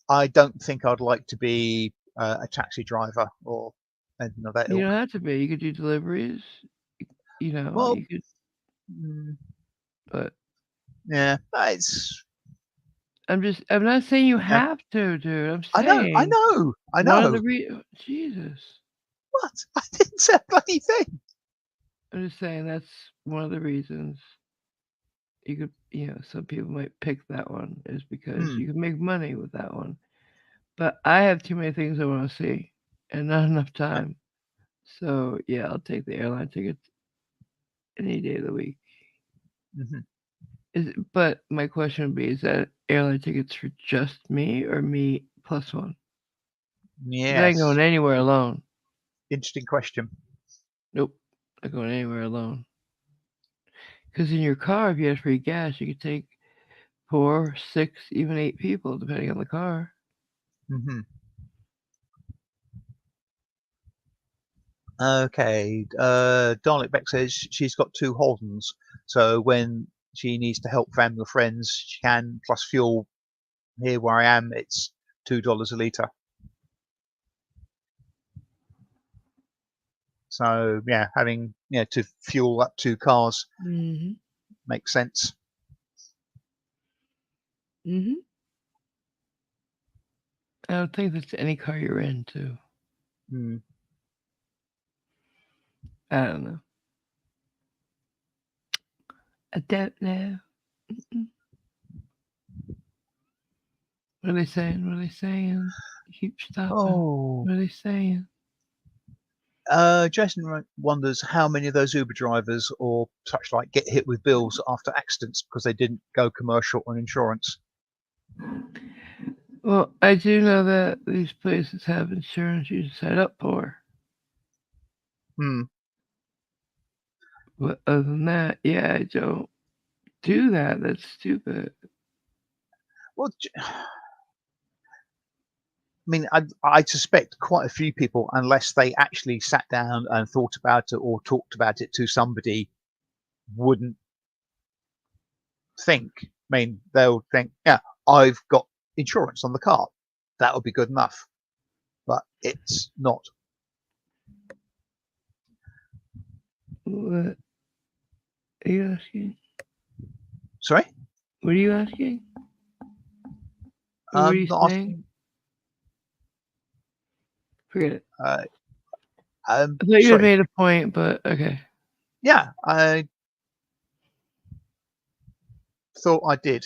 I don't think I'd like to be a taxi driver or anything of that You ilk. don't have to be. You could do deliveries. Well, You could, mm, but yeah, it's I'm not saying you yeah. have to, dude. I'm I know, I saying know, I one of the know. Jesus. What? I didn't say a bloody thing. I'm just saying that's one of the reasons you could, some people might pick that one is because Hmm. you can make money with that one. But I have too many things I want to see and not enough Yeah. time. So yeah, I'll take the airline tickets any day of the week. Hmm. But my question would be: is that airline tickets for just me or me plus one? Because I ain't going Yes. anywhere alone. Interesting question. Nope, not going anywhere alone. Because in your car, if you had free gas, you could take 4, 6, even 8 people, depending on the car. Hmm. Okay. Darlik Beck says she's got two Holdens, so when she needs to help family or friends, she can plus fuel. Here where I am, it's $2 a liter. So yeah, having to fuel up two cars Mhm. makes sense. Mhm. I don't think that's any car you're in, too. Mm. I don't know. I don't know. Mm-mm. What are they saying? What are they saying? Keep stopping. Oh, What are they saying? Jason wonders how many of those Uber drivers or such like get hit with bills after accidents because they didn't go commercial on insurance. Well, I do know that these places have insurance you set up for. Hmm. But other than that, yeah, I don't do that. That's stupid. Well, I mean, I suspect quite a few people, unless they actually sat down and thought about it or talked about it to somebody, wouldn't think. I mean, they'll think, yeah, I've got insurance on the car. That'll be good enough. But it's not. What are you asking? Sorry? What are you asking? Or what are you Not saying? asking. Forget it. Uh, I thought you had sorry. made a point, but okay. Yeah, I thought I did.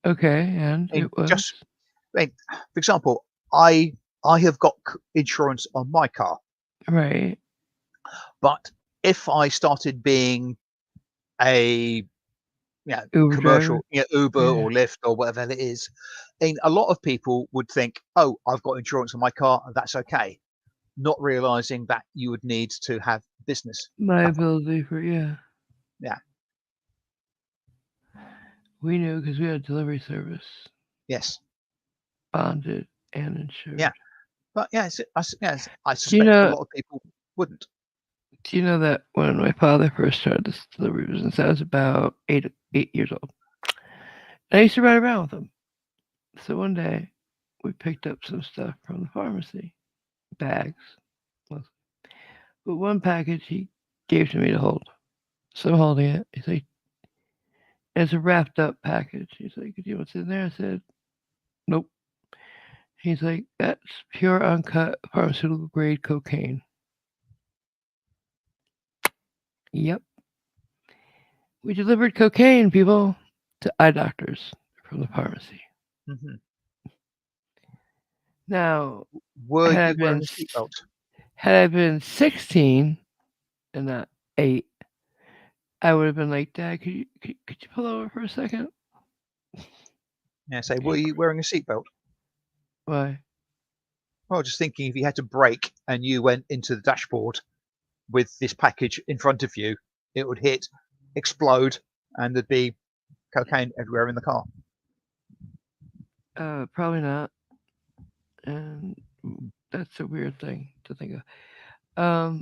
Okay, and I it mean, was. just, I mean, for example, I have got insurance on my car, Right. but if I started being a Uber driver. commercial, Uber Yeah. or Lyft or whatever it is, and a lot of people would think, "Oh, I've got insurance on my car, and that's okay," not realizing that you would need to have business cover. Liability for, yeah. Yeah. We knew because we had a delivery service, Yes. bonded and Yeah. insured. But yeah, I Do you suspect a know? lot of people wouldn't. Do you know that when my father first started this delivery business, I was about 8 years old. And I used to ride around with him. So one day, we picked up some stuff from the pharmacy, bags. But one package he gave to me to hold. So I'm holding it. He's like, it's a wrapped up package. He's like, do you know what's in there? I said, nope. He's like, that's pure uncut pharmaceutical grade cocaine. Yep. We delivered cocaine, people, to eye doctors from the pharmacy. Hmm. Now, Were had I you wearing been a seatbelt? 16 and not 8, I would have been like, Dad, could you pull over for a second? Yeah, say, were you wearing a seatbelt? Why? Well, just thinking if you had to brake and you went into the dashboard with this package in front of you, it would hit, explode, and there'd be cocaine everywhere in the car. Probably not. And that's a weird thing to think of.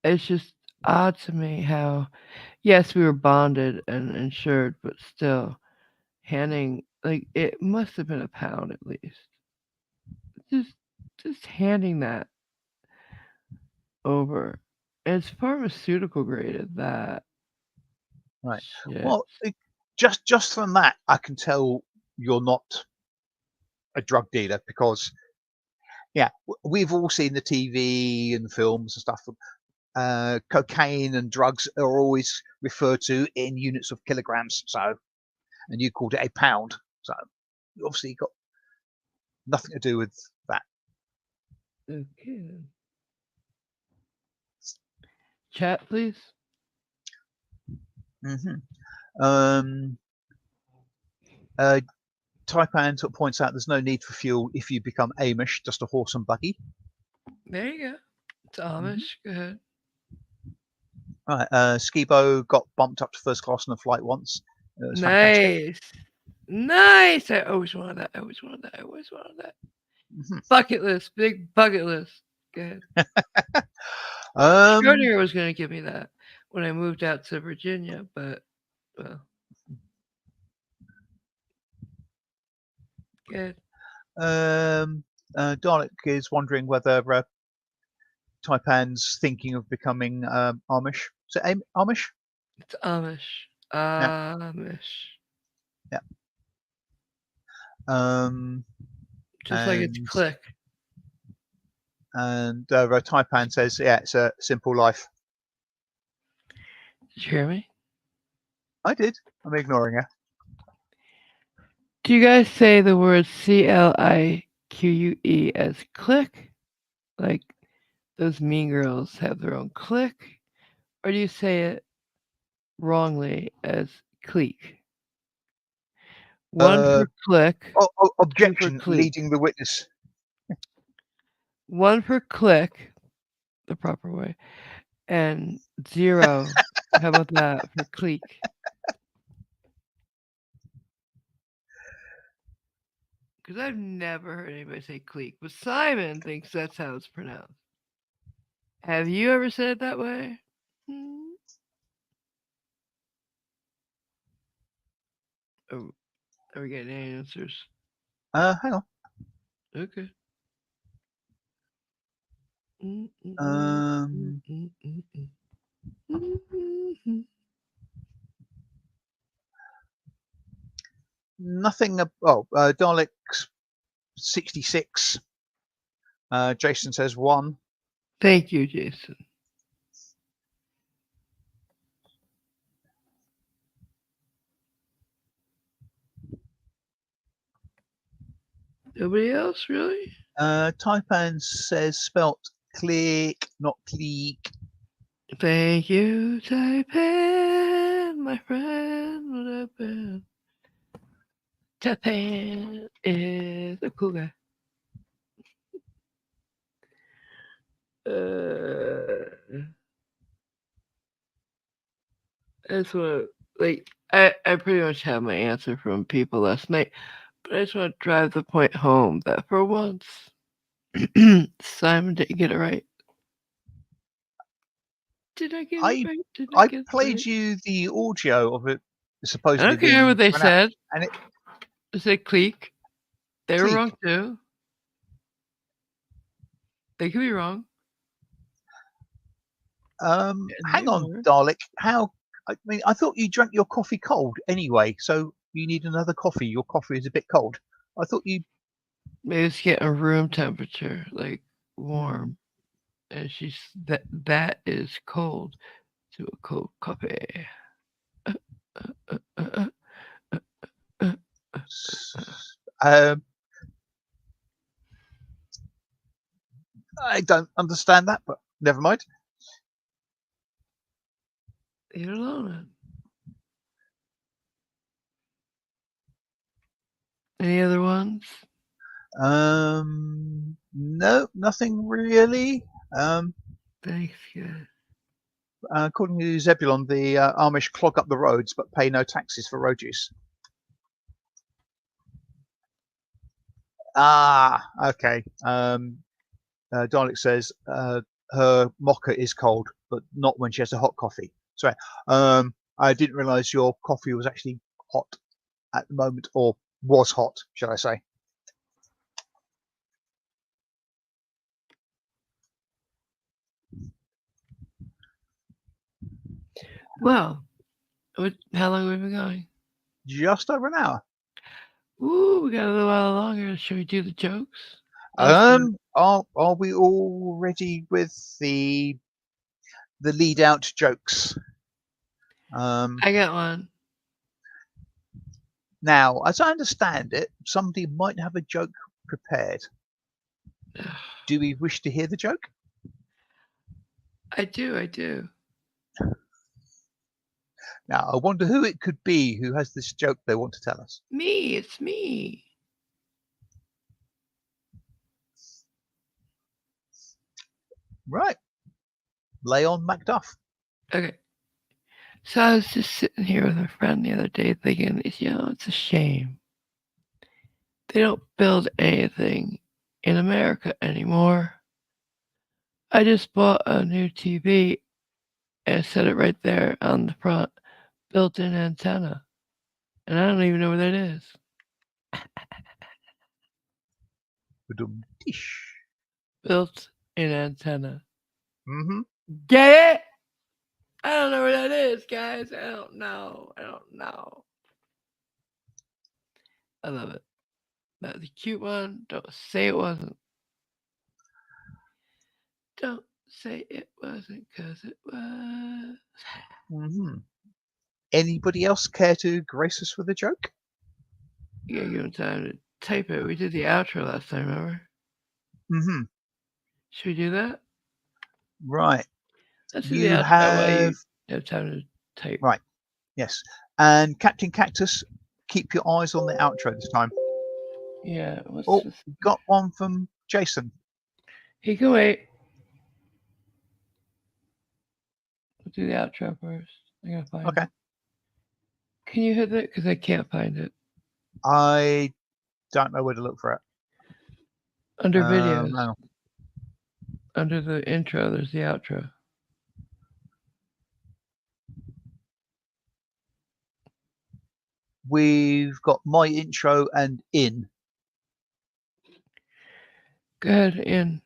It's just odd to me how, yes, we were bonded and insured, but still, handing like it must have been a pound at least. Just, just handing that over. And it's pharmaceutical grade at that. Right. Shit. Well, just from that, I can tell you're not a drug dealer because, yeah, we've all seen the TV and films and stuff. Cocaine and drugs are always referred to in units of kilograms. So, and you called it a pound. So, you obviously got nothing to do with that. Okay. Then. Chat, please. Mm-hmm. Uh, Taipan sort of points out there's no need for fuel if you become Amish, just a horse and buggy. There you go. It's Amish. Go ahead. Right, Skibo got bumped up to first class on a flight once. It was fantastic. Nice. Nice. I always wanted that. I always wanted that. I always wanted that. Mm-hmm. Bucket list. Big bucket list. Go ahead. Um, Schrodinger was going to give me that when I moved out to Virginia, but, well. Good. Dalek is wondering whether Taipan's thinking of becoming Amish. Is it Amish? It's Amish. Yeah, Amish. yeah. Just like it's click. And Taipan says, yeah, it's a simple life. Did you hear me? I did. I'm ignoring her. Do you guys say the word CLIQUE as click? Like those mean girls have their own click? Or do you say it wrongly as clique? One for click, two for Objection, clique. leading the witness. One for click, the proper way, and 0, how about that, for clique? Because I've never heard anybody say clique, but Simon thinks that's how it's pronounced. Have you ever said it that way? Are we getting any answers? Hang on. Okay. Nothing. Dalek's 66. Jason says 1. Thank you, Jason. Nobody else, really? Taipan says spelt click, not clique. Thank you, Taipan, my friend. Taipan is a cool guy. That's what, like, I pretty much have my answer from people last night, but I just want to drive the point home that for once, Simon didn't get it right. Did I get it right? Did I get it played right? you the audio of it I supposedly don't care what being they said. and They said clique. They were clique. wrong too. They could be wrong. Hang on, Dalek. How? I mean, I thought you drank your coffee cold anyway, so you need another coffee. Your coffee is a bit cold. I thought you. Maybe it's getting room temperature, like warm, and she's that is cold to a cold coffee. I don't understand that, but never mind. Leave it alone then. Any other ones? No, nothing really. Thanks, guys. According to Zebulon, the Amish clog up the roads but pay no taxes for road use. Okay. Dalek says her mocha is cold, but not when she has a hot coffee. Sorry. I didn't realise your coffee was actually hot at the moment, or was hot, shall I say. Well, how long have we been going? Just over an hour. Ooh, we got a little while longer. Should we do the jokes? Are we all ready with the lead out jokes? I got one. Now, as I understand it, somebody might have a joke prepared. Do we wish to hear the joke? I do. Now, I wonder who it could be who has this joke they want to tell us. Me, it's me. Right. Lay on Macduff. Okay. So I was just sitting here with a friend the other day thinking, it's a shame. They don't build anything in America anymore. I just bought a new TV and set it right there on the front, built-in antenna. And I don't even know where that is. Built-in antenna. Mm-hmm. Get it? I don't know where that is, guys. I don't know. I love it. That was a cute one. Don't say it wasn't. Don't say it wasn't, because it was. Mm-hmm. Anybody else care to grace us with a joke? You gotta give him time to type it. We did the outro last time, remember? Mm-hmm. Should we do that? Right. Let's do the outro while you have time to type. Right. Yes. And Captain Cactus, keep your eyes on the outro this time. Yeah. Got one from Jason. He can wait. We'll do the outro first. I gotta find it. Can you hit it? Because I can't find it. I don't know where to look for it. Under videos. No. Under the intro, there's the outro. We've got my intro and in. Go ahead, in.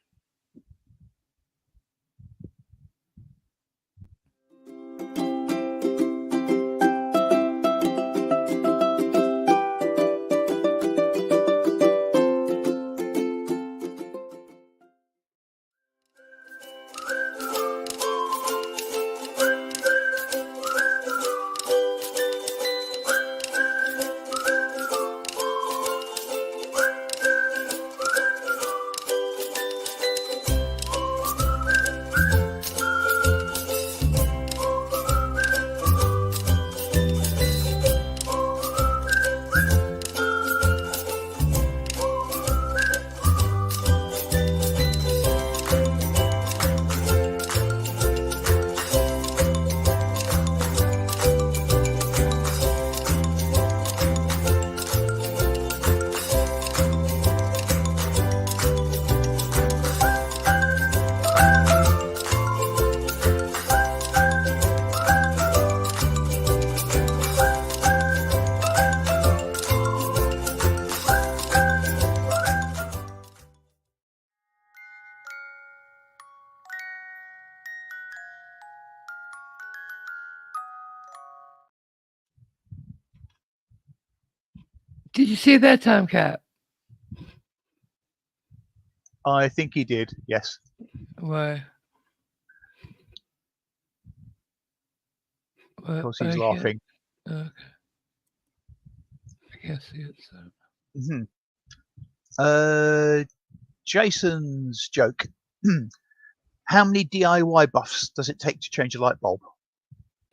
Did you see it that time, Cap? I think he did, yes. Why? Because he's laughing. Okay. I can't see it, so. Mm-hmm. Jason's joke. How many DIY buffs does it take to change a light bulb?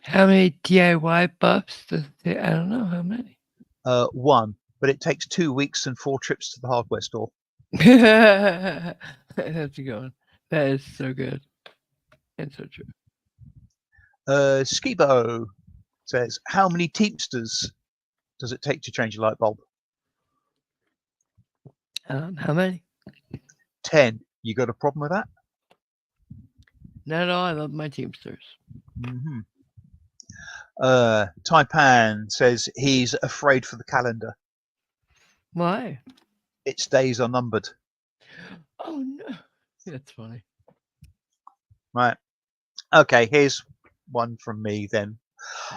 How many DIY buffs does it take? I don't know how many. 1, but it takes 2 weeks and 4 trips to the hardware store. That's a good one. That is so good and so true. Skibo says, how many Teamsters does it take to change a light bulb? How many? 10. You got a problem with that? Not at all. I love my Teamsters. Mm-hmm. Taipan says he's afraid for the calendar. Why? Its days are numbered. Oh no, that's funny. Right. Okay, here's one from me then.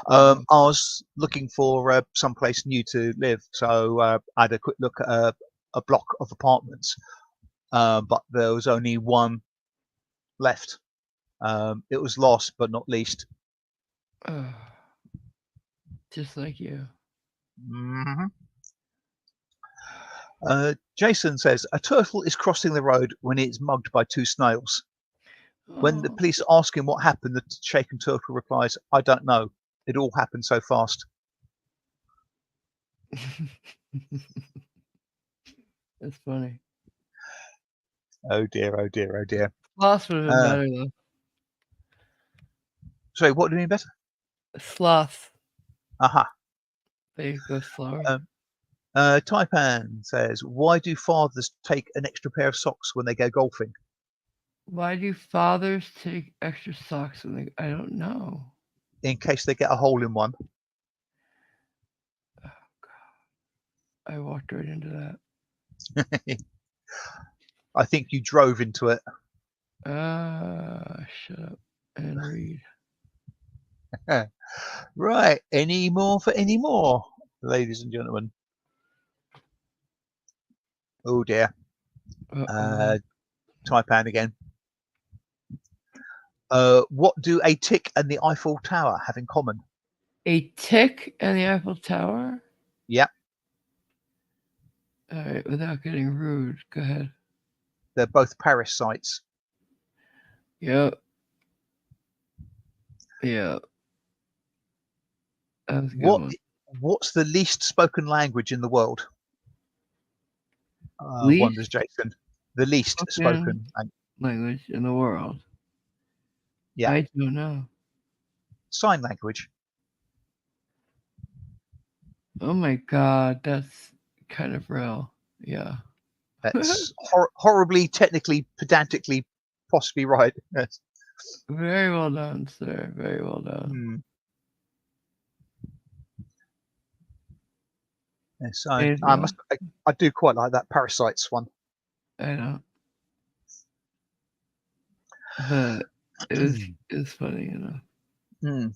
Mm. I was looking for someplace new to live, so I had a quick look at a block of apartments, but there was only one left. It was last but not least. Just like you. Mm-hmm. Jason says a turtle is crossing the road when it's mugged by 2 snails. When the Oh. police ask him what happened, the shaken turtle replies, "I don't know. It all happened so fast." That's funny. Oh dear, oh dear, oh dear. Sloth would have been better though. Sorry, what do you mean better? Sloth. Aha. They go slower. Taipan says, why do fathers take an extra pair of socks when they go golfing? Why do fathers take extra socks when they? I don't know. In case they get a hole in one. Oh, God. I walked right into that. I think you drove into it. Shut up and read. Right. Any more for any more, ladies and gentlemen? Oh dear. Taipan again. What do a tick and the Eiffel Tower have in common? A tick and the Eiffel Tower? Yep. All right, without getting rude, go ahead. They're both Paris sites. Yep. Yeah. That was a good one. What's the least spoken language in the world? Wonders Jason. The least spoken language in the world. Yeah. I don't know. Sign language. Oh my God, that's kind of real. Yeah. That's horribly, technically, pedantically, possibly right. Yes. Very well done, sir. Very well done. Hmm. Yes, I do quite like that Parasites one. I know. But it was funny enough. Hmm.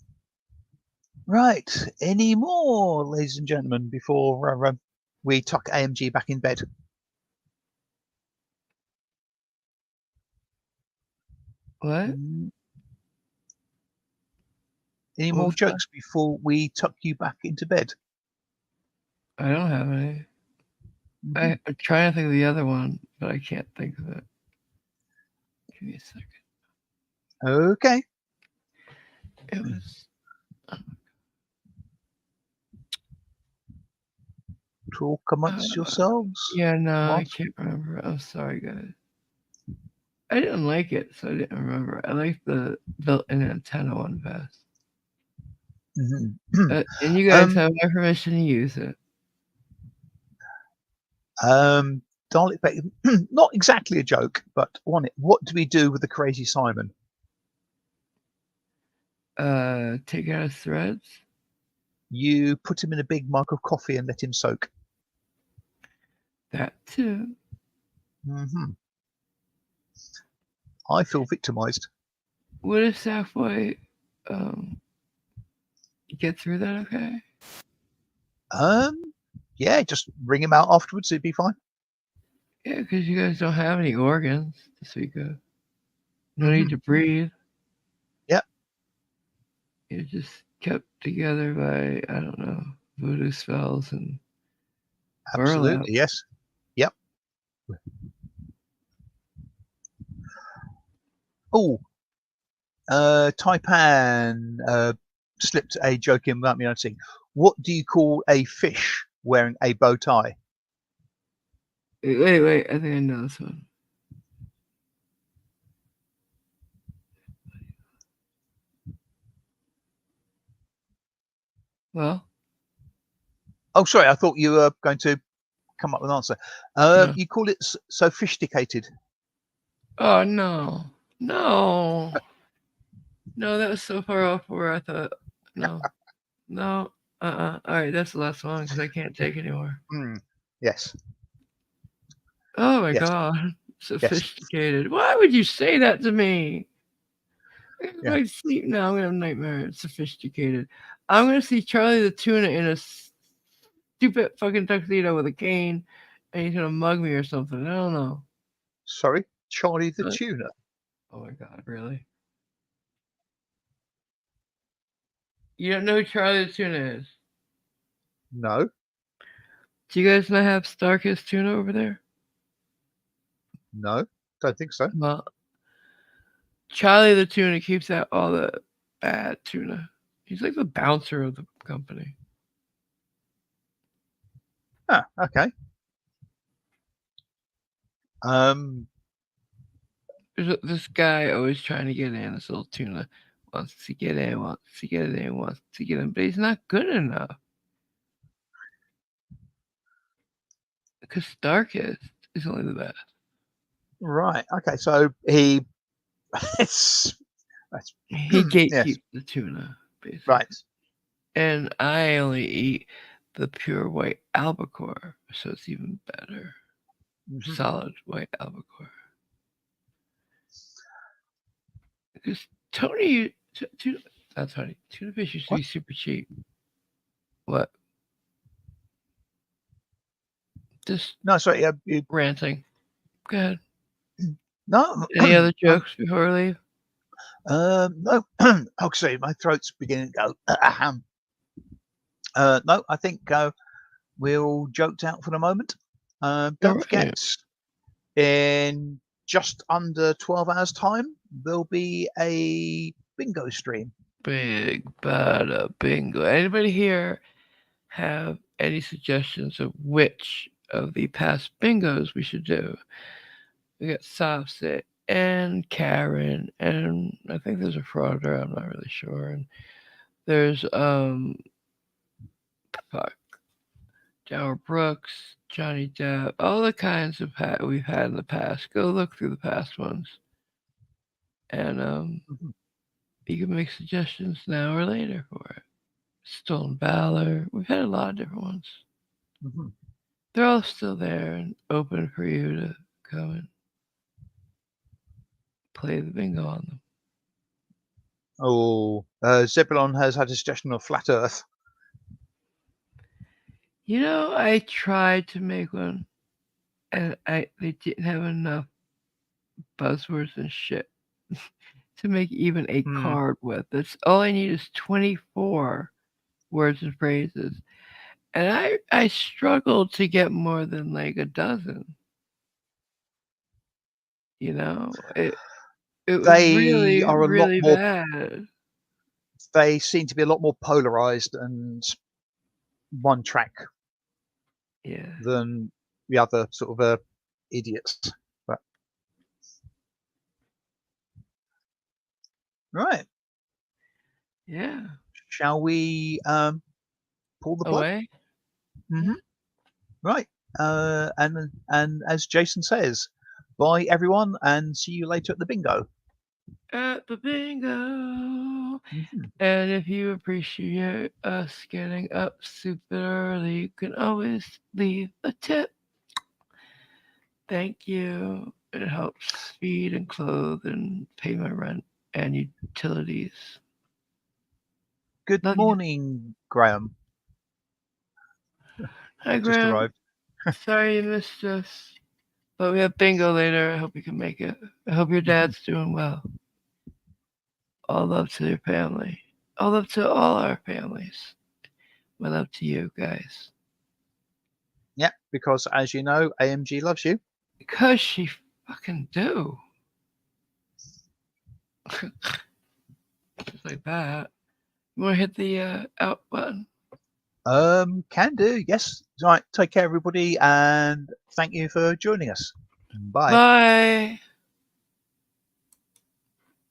Right. Any more, ladies and gentlemen, before we tuck AMG back in bed? What? Any more jokes before we tuck you back into bed? I don't have any. I'm trying to think of the other one, but I can't think of it. Give me a second. Okay. It was. Talk amongst yourselves. Yeah, no, I can't remember. I'm sorry, guys. I didn't like it, so I didn't remember. I liked the built-in antenna one best. And you guys have my permission to use it. Dial it back. Not exactly a joke, but on it. What do we do with the crazy Simon? Take out his threads. You put him in a big mug of coffee and let him soak. That too. I feel victimized. What if Safeway get through that okay? Yeah, just ring him out afterwards. It'd be fine. Yeah, because you guys don't have any organs to speak of. No need to breathe. Yep. You're just kept together by, I don't know, voodoo spells and absolutely burlap. Yes. Yep. Oh, Taipan slipped a joke in without me noticing. What do you call a fish wearing a bow tie? Wait. I think I know this one. Well, Oh, sorry, I thought you were going to come up with an answer. no. You call it sophisticated. Oh no, no, no. That was so far off where I thought. No, no. All right, that's the last one because I can't take anymore. Mm, yes, Oh my yes, god, yes, sophisticated. Why would you say that to me? I gotta go yeah. to sleep now. I'm gonna have nightmares. Sophisticated. I'm gonna see Charlie the Tuna in a stupid fucking tuxedo with a cane, and he's gonna mug me or something. I don't know. Sorry, Charlie the But, Tuna. oh my god, really? You don't know who Charlie the Tuna is? No, Do you guys not have Starkist Tuna over there? no, don't think so. Well, Charlie the Tuna keeps out all the bad tuna. He's like the bouncer of the company. Ah, okay. Um, There's this guy always trying to get in. This little tuna wants to get in, wants to get in, wants to get in, but he's not good enough. Because Starkist is only the best. right. Okay. So he, it's, that's, He yes. gatekeeps the tuna, basically. Right. And I only eat the pure white albacore, so it's even better. Hmm. Solid white albacore. Because Tony, tuna, not Tony, tuna fish used to What? be super cheap. What? Just No, sorry. You, ranting. Go ahead. no. Any other jokes before we leave? No. Oh, sorry. My throat's beginning to go. No, I think we're all joked out for the moment. All Don't forget, right. in just under 12 hours' time, there'll be a bingo stream. Big bada bingo. Anybody here have any suggestions of which of the past bingos we should do? We got Sopsit and Karen, and I think there's a frauder. I'm not really sure. And there's fuck, Dower Brooks, Johnny Depp, all the kinds of we've had in the past. Go look through the past ones, and Mhm, you can make suggestions now or later for it. Stolen Valor. We've had a lot of different ones. mhm. They're all still there and open for you to come and play the bingo on them. Oh, Zebulon has had a suggestion of Flat Earth. You know, I tried to make one, and they didn't have enough buzzwords and shit to make even a Hmm. card with. That's all I need is 24 words and phrases, and I struggled to get more than like a dozen. You know, it was They really are a lot really more. bad. They seem to be a lot more polarized and one track Yeah, than the other sort of idiots. But right, yeah. shall we pull the plug? Away. Hmm. Yeah. Right, and as Jason says, bye everyone, and see you later at the bingo. At the bingo. Hmm. And if you appreciate us getting up super early, you can always leave a tip. Thank you. It helps feed and clothe and pay my rent and utilities. Good Love you. morning, Graham. Hi, Just Graham. arrived. Sorry you missed us. But we have bingo later. I hope you can make it. I hope your Mhm. dad's doing well. All love to your family. All love to all our families. My love to you guys. Yeah, because as you know, AMG loves you. Because she fucking do. Just like that. You want to hit the out button? Can do. Yes. Right. Take care, everybody, and thank you for joining us. Bye. Bye.